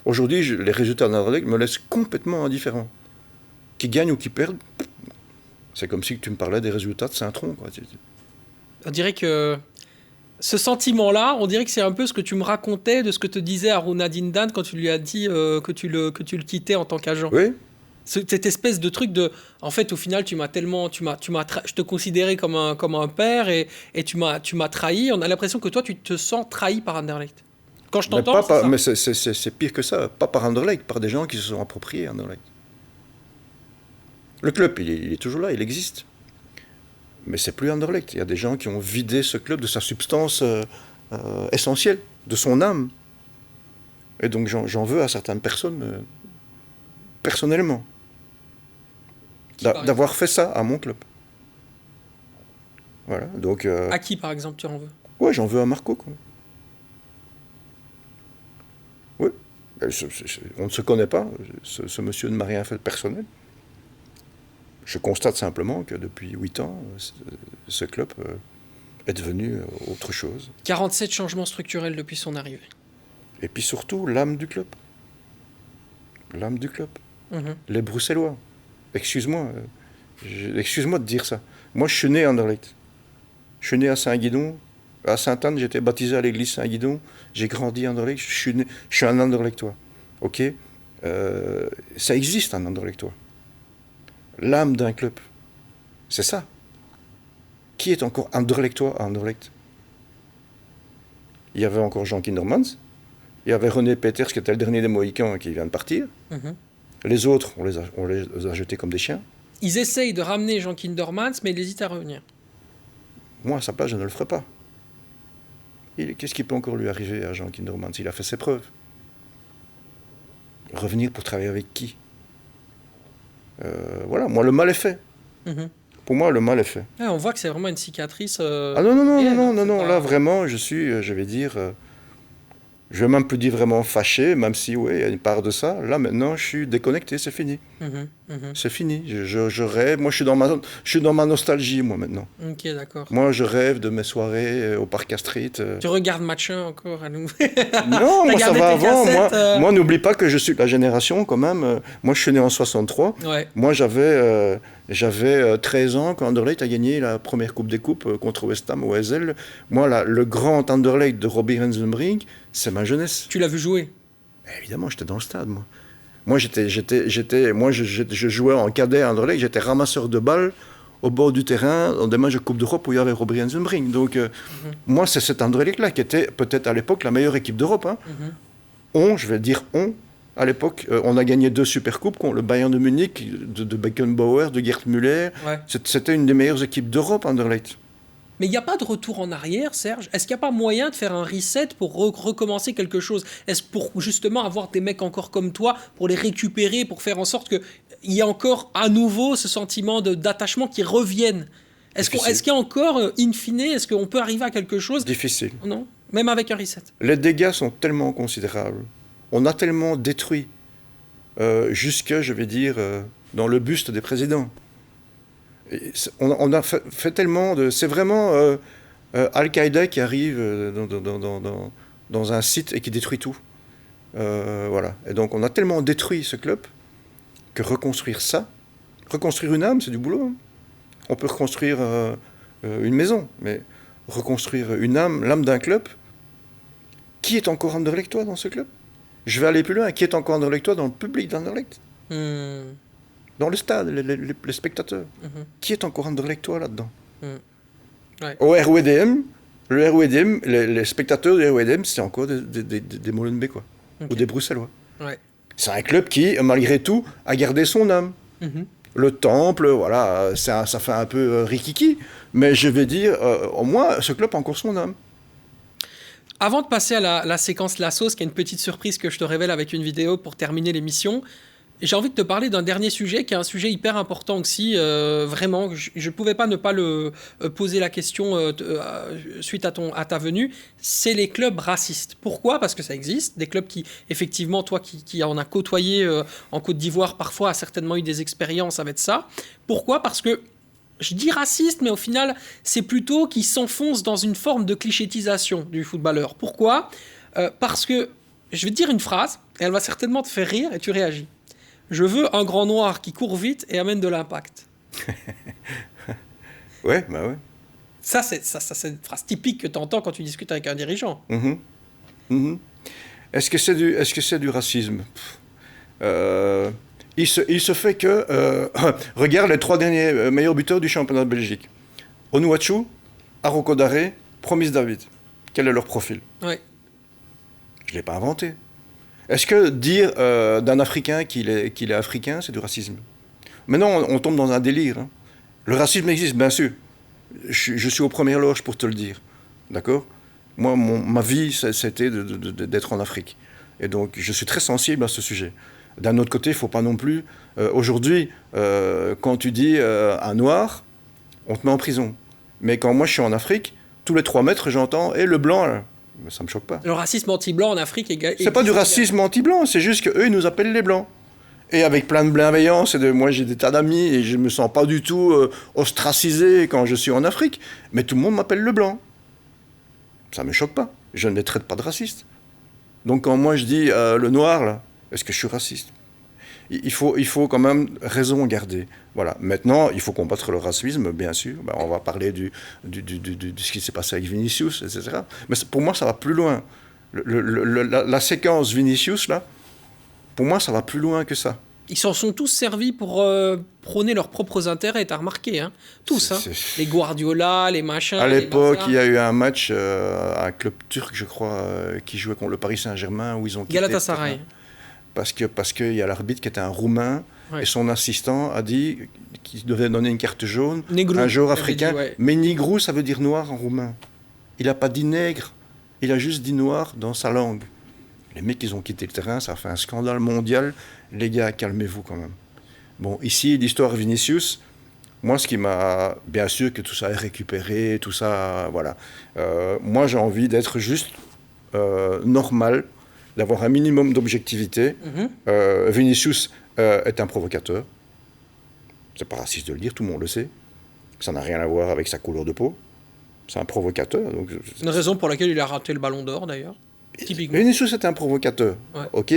Aujourd'hui, les résultats d'Anderlecht me laissent complètement indifférent. Qu'ils gagnent ou qu'ils perdent, c'est comme si tu me parlais des résultats de Saint-Tron, quoi. On dirait que... Ce sentiment-là, on dirait que c'est un peu ce que tu me racontais de ce que te disait Aruna Dindan quand tu lui as dit que tu le quittais en tant qu'agent. Oui. Cette espèce de truc de... En fait, au final, je te considérais comme un père et tu m'as trahi. On a l'impression que toi, tu te sens trahi par Anderlecht. Quand je t'entends, mais c'est pire que ça. Pas par Anderlecht, par des gens qui se sont appropriés Anderlecht. Le club, il est toujours là, il existe. Mais c'est plus Anderlecht. Il y a des gens qui ont vidé ce club de sa substance essentielle, de son âme. Et donc j'en veux à certaines personnes, personnellement, d'avoir fait ça à mon club. Voilà, donc... À qui, par exemple, tu en veux? Ouais, j'en veux à Marco, quoi. Oui. On ne se connaît pas. Ce monsieur ne m'a rien fait de personnel. Je constate simplement que depuis 8 ans, ce club est devenu autre chose. 47 changements structurels depuis son arrivée. Et puis surtout, l'âme du club. L'âme du club. Mhm. Les Bruxellois. Excuse-moi de dire ça. Moi, je suis né à Anderlecht. Je suis né à Saint-Guidon. À Sainte-Anne, j'étais baptisé à l'église Saint-Guidon. J'ai grandi à Anderlecht. Je suis un Anderlechtois. Ok, ça existe un Anderlechtois. L'âme d'un club. C'est ça. Qui est encore Anderlechtois à Anderlecht? Il y avait encore Jean Kindermans. Il y avait René Peters, qui était le dernier des Mohicans, qui vient de partir. Mhm. Les autres, on les a jetés comme des chiens. Ils essayent de ramener Jean Kindermans, mais ils hésitent à revenir. Moi, à sa place, je ne le ferai pas. Qu'est-ce qui peut encore lui arriver à Jean Kindermans? Il a fait ses preuves. Revenir pour travailler avec qui? Voilà, moi, le mal est fait. Mm-hmm. Pour moi, le mal est fait. Ouais, on voit que c'est vraiment une cicatrice. Ah non, là, vraiment, je vais dire... je vais même plus dire vraiment fâché, même si, oui, il y a une part de ça. Là, maintenant, je suis déconnecté, c'est fini. C'est fini. Je rêve. Moi, je suis dans ma nostalgie, moi, maintenant. Ok, d'accord. Moi, je rêve de mes soirées au Parc Astrid. Tu regardes Match 1 encore à nous? Non, moi, ça va avant. Moi, n'oublie pas que je suis de la génération, quand même. Moi, je suis né en 63. Ouais. Moi, j'avais 13 ans quand Anderlecht a gagné la première Coupe des Coupes contre West Ham au Heysel. Moi, le grand Anderlecht de Robbie Rensenbrink, c'est ma jeunesse. Tu l'as vu jouer? Évidemment, j'étais dans le stade, moi. Moi, je jouais en cadet à Anderlecht, j'étais ramasseur de balles au bord du terrain dans des matchs de Coupe d'Europe où il y avait Robbie Rensenbrink. Donc, moi, c'est cet Anderlecht-là qui était peut-être à l'époque la meilleure équipe d'Europe. Hein. Je vais dire à l'époque, on a gagné 2 Supercoupes contre le Bayern de Munich, de Beckenbauer, de Gerd Müller. Ouais. C'était une des meilleures équipes d'Europe, Anderlecht. Mais il n'y a pas de retour en arrière, Serge? Est-ce qu'il n'y a pas moyen de faire un reset pour recommencer quelque chose? Est-ce pour justement avoir des mecs encore comme toi, pour les récupérer, pour faire en sorte qu'il y ait encore à nouveau ce sentiment d'attachement qui revienne? Est-ce qu'il y a encore, in fine, est-ce qu'on peut arriver à quelque chose? Difficile. Non? Même avec un reset? Les dégâts sont tellement considérables. On a tellement détruit, jusque, je vais dire, dans le buste des présidents. On a fait tellement de... C'est vraiment Al-Qaïda qui arrive dans un site et qui détruit tout. Voilà. Et donc on a tellement détruit ce club que reconstruire une âme, c'est du boulot. Hein. On peut reconstruire une maison, mais reconstruire une âme, l'âme d'un club, qui est encore Anderlechtois dans ce club? Je vais aller plus loin. Qui est encore Anderlechtois dans le public d'Anderlecht? Dans le stade, les spectateurs. Qui est encore Anderlechtois là-dedans? Ouais. Au RWDM, les spectateurs du RWDM, c'est encore des Molenbeekois ou des Bruxellois. Ouais. C'est un club qui, malgré tout, a gardé son âme. Le temple, voilà, ça fait un peu rikiki, mais je vais dire, au moins, ce club a encore son âme. Avant de passer à la séquence La Sauce, qui est une petite surprise que je te révèle avec une vidéo pour terminer l'émission, j'ai envie de te parler d'un dernier sujet, qui est un sujet hyper important aussi, vraiment. Je ne pouvais pas ne pas poser la question suite à ta venue. C'est les clubs racistes. Pourquoi? Parce que ça existe. Des clubs qui, effectivement, toi qui en as côtoyé en Côte d'Ivoire, parfois a certainement eu des expériences avec ça. Pourquoi? Parce que je dis raciste, mais au final, c'est plutôt qu'ils s'enfoncent dans une forme de clichétisation du footballeur. Pourquoi? Parce que, je vais te dire une phrase, et elle va certainement te faire rire, et tu réagis. Je veux un grand noir qui court vite et amène de l'impact. Ouais, bah ouais. Ça, c'est une phrase typique que tu entends quand tu discutes avec un dirigeant. Est-ce que c'est du racisme? Il se fait que... regarde les 3 derniers meilleurs buteurs du championnat de Belgique. Onuachu, Aroko Daré, Promise David. Quel est leur profil? Ouais. Je ne l'ai pas inventé. Est-ce que dire d'un Africain qu'il est africain, c'est du racisme? Maintenant, on tombe dans un délire. Hein. Le racisme existe, bien sûr. Je suis aux premières loges pour te le dire. D'accord? Moi, ma vie, c'était d'être en Afrique. Et donc, je suis très sensible à ce sujet. D'un autre côté, il ne faut pas non plus... aujourd'hui, quand tu dis un noir, on te met en prison. Mais quand moi je suis en Afrique, tous les 3 mètres, j'entends « Eh, le blanc, là !» Ça me choque pas. Le racisme anti-blanc en Afrique est... C'est pas du racisme anti-blanc, c'est juste qu'eux, ils nous appellent les blancs. Et avec plein de bienveillance, moi j'ai des tas d'amis et je me sens pas du tout ostracisé quand je suis en Afrique. Mais tout le monde m'appelle le blanc. Ça me choque pas. Je ne les traite pas de racistes. Donc quand moi je dis le noir, là, est-ce que je suis raciste ? Il faut quand même raison garder. Voilà. Maintenant, il faut combattre le racisme, bien sûr. Ben, on va parler de ce qui s'est passé avec Vinicius, etc. Mais pour moi, ça va plus loin. La séquence Vinicius, là, pour moi, ça va plus loin que ça. Ils s'en sont tous servis pour prôner leurs propres intérêts, t'as remarqué, hein ? Tous, hein ? Les Guardiola, les machins. À l'époque, il y a eu un match à un club turc, je crois, qui jouait contre le Paris Saint-Germain, où ils ont quitté Galatasaray. Parce qu'il y a l'arbitre qui était un Roumain, et son assistant a dit qu'il devait donner une carte jaune Négrou, à un joueur africain. dit, ouais. Mais Négrou, ça veut dire noir en roumain. Il n'a pas dit nègre, il a juste dit noir dans sa langue. Les mecs, ils ont quitté le terrain, ça a fait un scandale mondial. Les gars, calmez-vous quand même. Bon, ici, l'histoire Vinicius, moi, ce qui m'a... Bien sûr que tout ça est récupéré, tout ça, voilà. Moi, j'ai envie d'être juste normal, d'avoir un minimum d'objectivité. Vinicius est un provocateur. C'est pas raciste de le dire, tout le monde le sait. Ça n'a rien à voir avec sa couleur de peau. C'est un provocateur. Donc... Une raison pour laquelle il a raté le Ballon d'Or, d'ailleurs. Typiquement. Vinicius est un provocateur, ouais. Ok.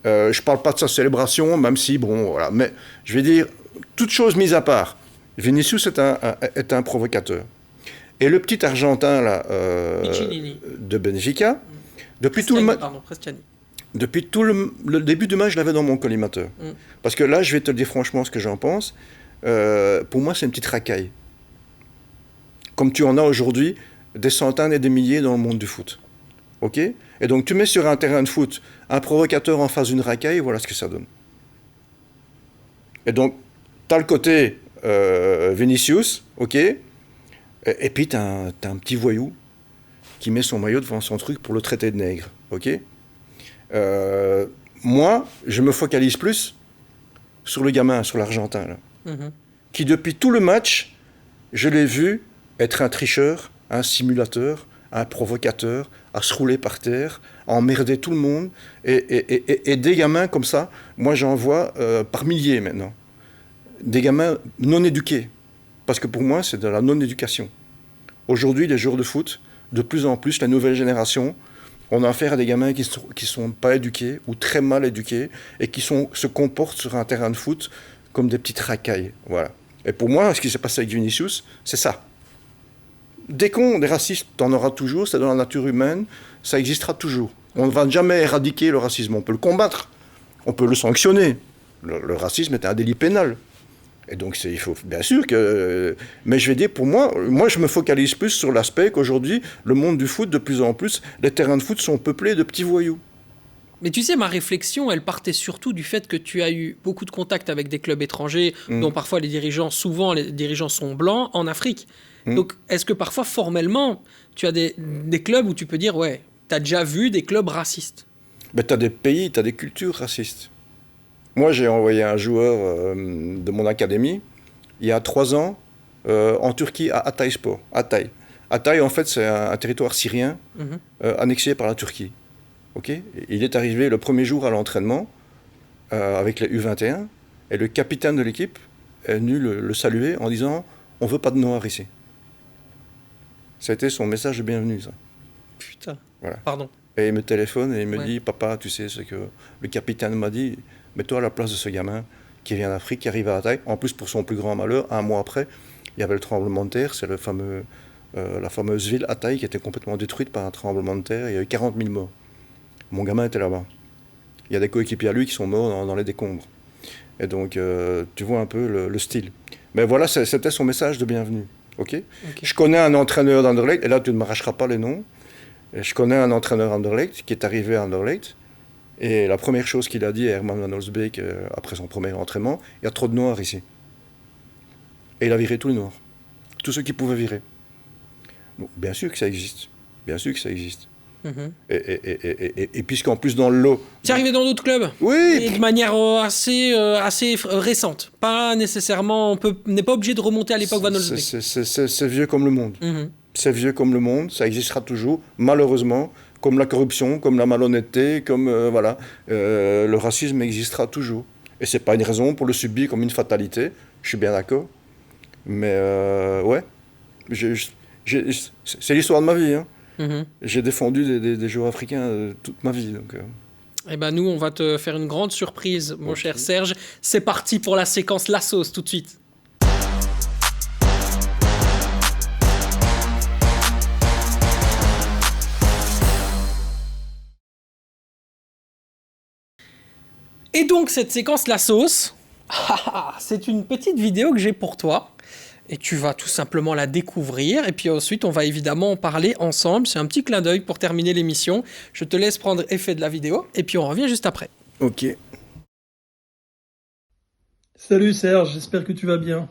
Je parle pas de sa célébration, même si, bon, voilà. Mais je vais dire, toute chose mise à part, Vinicius est un provocateur. Et le petit Argentin, là, de Benfica, depuis tout le début du match, je l'avais dans mon collimateur. Parce que là, je vais te dire franchement ce que j'en pense. Pour moi, c'est une petite racaille. Comme tu en as aujourd'hui, des centaines et des milliers dans le monde du foot. Ok ? Et donc, tu mets sur un terrain de foot un provocateur en face d'une racaille, voilà ce que ça donne. Et donc, tu as le côté Vinicius, ok ? Et puis, tu as un petit voyou qui met son maillot devant son truc pour le traiter de nègre, ok ? Moi, je me focalise plus sur le gamin, sur l'Argentin, là, qui depuis tout le match, je l'ai vu être un tricheur, un simulateur, un provocateur, à se rouler par terre, à emmerder tout le monde. Et des gamins comme ça, moi j'en vois par milliers maintenant. Des gamins non éduqués. Parce que pour moi, c'est de la non-éducation. Aujourd'hui, les joueurs de foot, de plus en plus, la nouvelle génération, on a affaire à des gamins qui sont pas éduqués ou très mal éduqués et qui se comportent sur un terrain de foot comme des petites racailles. Voilà. Et pour moi, ce qui s'est passé avec Vinicius, c'est ça. Des cons, des racistes, t'en auras toujours, c'est dans la nature humaine, ça existera toujours. On ne va jamais éradiquer le racisme, on peut le combattre, on peut le sanctionner. Le racisme est un délit pénal. Et donc, il faut bien sûr que... Mais je vais dire, pour moi, je me focalise plus sur l'aspect qu'aujourd'hui, le monde du foot, de plus en plus, les terrains de foot sont peuplés de petits voyous. Mais tu sais, ma réflexion, elle partait surtout du fait que tu as eu beaucoup de contacts avec des clubs étrangers, dont parfois souvent les dirigeants sont blancs, en Afrique. Donc, est-ce que parfois, formellement, tu as des clubs où tu peux dire, ouais, tu as déjà vu des clubs racistes ? Ben, tu as des pays, tu as des cultures racistes. Moi, j'ai envoyé un joueur de mon académie, il y a 3 ans, en Turquie, à Hatayspor. Hatay, en fait, c'est un territoire syrien annexé par la Turquie. Okay ? Il est arrivé le premier jour à l'entraînement avec les U21, et le capitaine de l'équipe est venu le saluer en disant « On ne veut pas de noirs ici ». C'était son message de bienvenue, ça. Putain, voilà. Pardon. Et il me téléphone et il me dit « Papa, tu sais ce que le capitaine m'a dit, mets-toi à la place de ce gamin qui vient d'Afrique, qui arrive à Hatay. » En plus, pour son plus grand malheur, 1 mois après, il y avait le tremblement de terre, c'est la fameuse ville Hatay qui était complètement détruite par un tremblement de terre, il y a eu 40 000 morts. Mon gamin était là-bas. Il y a des coéquipiers à lui qui sont morts dans les décombres. Et donc, tu vois un peu le style. Mais voilà, c'était son message de bienvenue. Okay. Je connais un entraîneur d'Anderlecht, et là, tu ne m'arracheras pas les noms. Je connais un entraîneur d'Anderlecht qui est arrivé à Anderlecht. Et la première chose qu'il a dit à Herman van Holsbeek, après son premier entraînement, il y a trop de noirs ici. Et il a viré tous les noirs. Tous ceux qui pouvaient virer. Bon, bien sûr que ça existe. Bien sûr que ça existe. Et puisqu'en plus dans le lot... C'est arrivé dans d'autres clubs. Oui. Et de manière assez récente. Pas nécessairement... On n'est pas obligé de remonter à l'époque Van Olsbeek. C'est vieux comme le monde. C'est vieux comme le monde, ça existera toujours, malheureusement, comme la corruption, comme la malhonnêteté, comme le racisme existera toujours. Et c'est pas une raison pour le subir comme une fatalité, je suis bien d'accord. Mais ouais, c'est l'histoire de ma vie. Hein. J'ai défendu des joueurs africains toute ma vie. Donc, Eh ben nous, on va te faire une grande surprise, mon cher Serge. C'est parti pour la séquence La Sauce, tout de suite. Et donc, cette séquence La Sauce, c'est une petite vidéo que j'ai pour toi. Et tu vas tout simplement la découvrir. Et puis ensuite, on va évidemment en parler ensemble. C'est un petit clin d'œil pour terminer l'émission. Je te laisse prendre effet de la vidéo. Et puis on revient juste après. Ok. Salut Serge, j'espère que tu vas bien.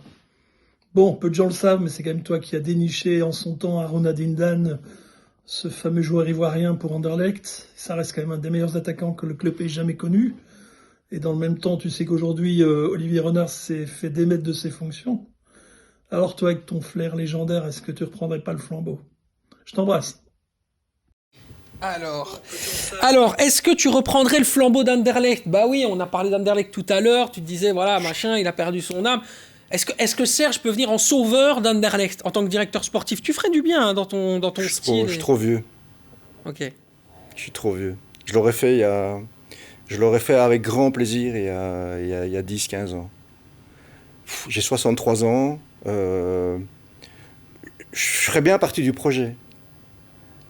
Bon, peu de gens le savent, mais c'est quand même toi qui as déniché en son temps Arona Dindan, ce fameux joueur ivoirien pour Anderlecht. Ça reste quand même un des meilleurs attaquants que le club ait jamais connu. Et dans le même temps, tu sais qu'aujourd'hui, Olivier Renard s'est fait démettre de ses fonctions. Alors toi, avec ton flair légendaire, est-ce que tu reprendrais pas le flambeau? Je t'embrasse. Alors, est-ce que tu reprendrais le flambeau d'Anderlecht? Bah oui, on a parlé d'Anderlecht tout à l'heure. Tu te disais, voilà, machin, il a perdu son âme. Est-ce que Serge peut venir en sauveur d'Anderlecht en tant que directeur sportif? Tu ferais du bien hein, dans ton style. Je suis trop vieux. Ok. Je suis trop vieux. Je l'aurais fait avec grand plaisir il y a 10-15 ans. J'ai 63 ans. Je serais bien parti du projet.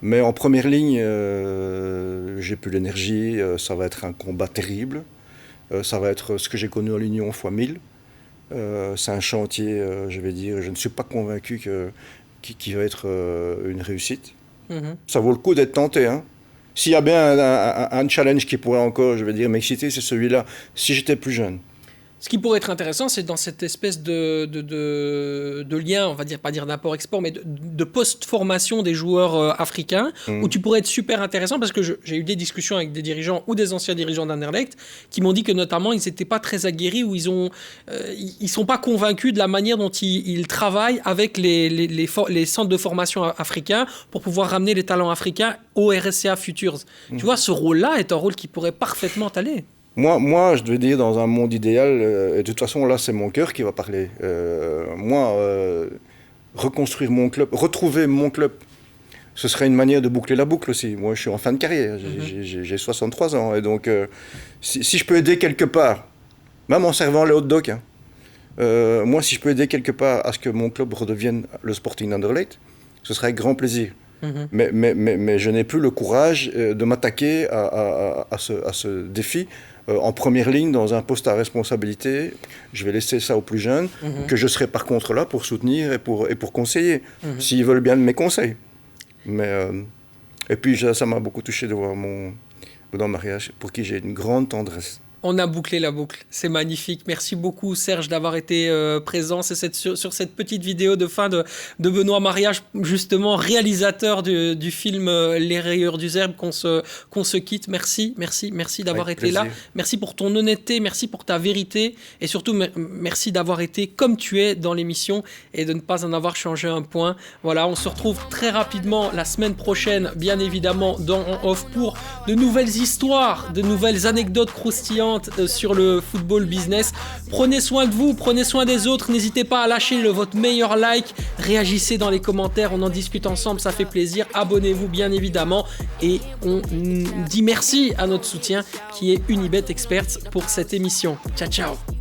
Mais en première ligne, j'ai plus l'énergie. Ça va être un combat terrible. Ça va être ce que j'ai connu en l'Union x 1000. C'est un chantier, je vais dire. Je ne suis pas convaincu qu'il va être une réussite. Ça vaut le coup d'être tenté, hein. S'il y a bien un challenge qui pourrait encore, je vais dire, m'exciter, c'est celui-là, si j'étais plus jeune. Ce qui pourrait être intéressant, c'est dans cette espèce de lien, on va dire, pas dire d'import-export, mais de post-formation des joueurs africains, où tu pourrais être super intéressant, parce que j'ai eu des discussions avec des dirigeants ou des anciens dirigeants d'Anderlecht qui m'ont dit que notamment, ils n'étaient pas très aguerris, ou ils sont pas convaincus de la manière dont ils travaillent avec les centres de formation africains pour pouvoir ramener les talents africains au RSCA Futures. Tu vois, ce rôle-là est un rôle qui pourrait parfaitement aller. Moi, je dois dire, dans un monde idéal, de toute façon, là, c'est mon cœur qui va parler. Reconstruire mon club, retrouver mon club, ce serait une manière de boucler la boucle aussi. Moi, je suis en fin de carrière, j'ai 63 ans. Et donc, si je peux aider quelque part, même en servant les hot dogs, moi, si je peux aider quelque part à ce que mon club redevienne le Sporting Anderlecht, ce serait avec grand plaisir. Mais je n'ai plus le courage de m'attaquer à ce défi en première ligne dans un poste à responsabilité. Je vais laisser ça aux plus jeunes, que je serai par contre là pour soutenir et pour conseiller, s'ils veulent bien de mes conseils. Et puis ça m'a beaucoup touché de voir mon mariage, pour qui j'ai une grande tendresse. On a bouclé la boucle, c'est magnifique. Merci beaucoup Serge d'avoir été présent sur cette petite vidéo de fin de Benoît Mariage, justement réalisateur du film Les Rayures du Zerbe qu'on se quitte. Merci d'avoir été là. Merci pour ton honnêteté, merci pour ta vérité et surtout merci d'avoir été comme tu es dans l'émission et de ne pas en avoir changé un point. Voilà, on se retrouve très rapidement la semaine prochaine, bien évidemment dans En Off pour de nouvelles histoires, de nouvelles anecdotes croustillantes sur le football business. Prenez soin de vous, prenez soin des autres, n'hésitez pas à lâcher votre meilleur like, réagissez dans les commentaires, on en discute ensemble, ça fait plaisir, abonnez-vous bien évidemment et on dit merci à notre soutien qui est Unibet Experts pour cette émission. Ciao ciao.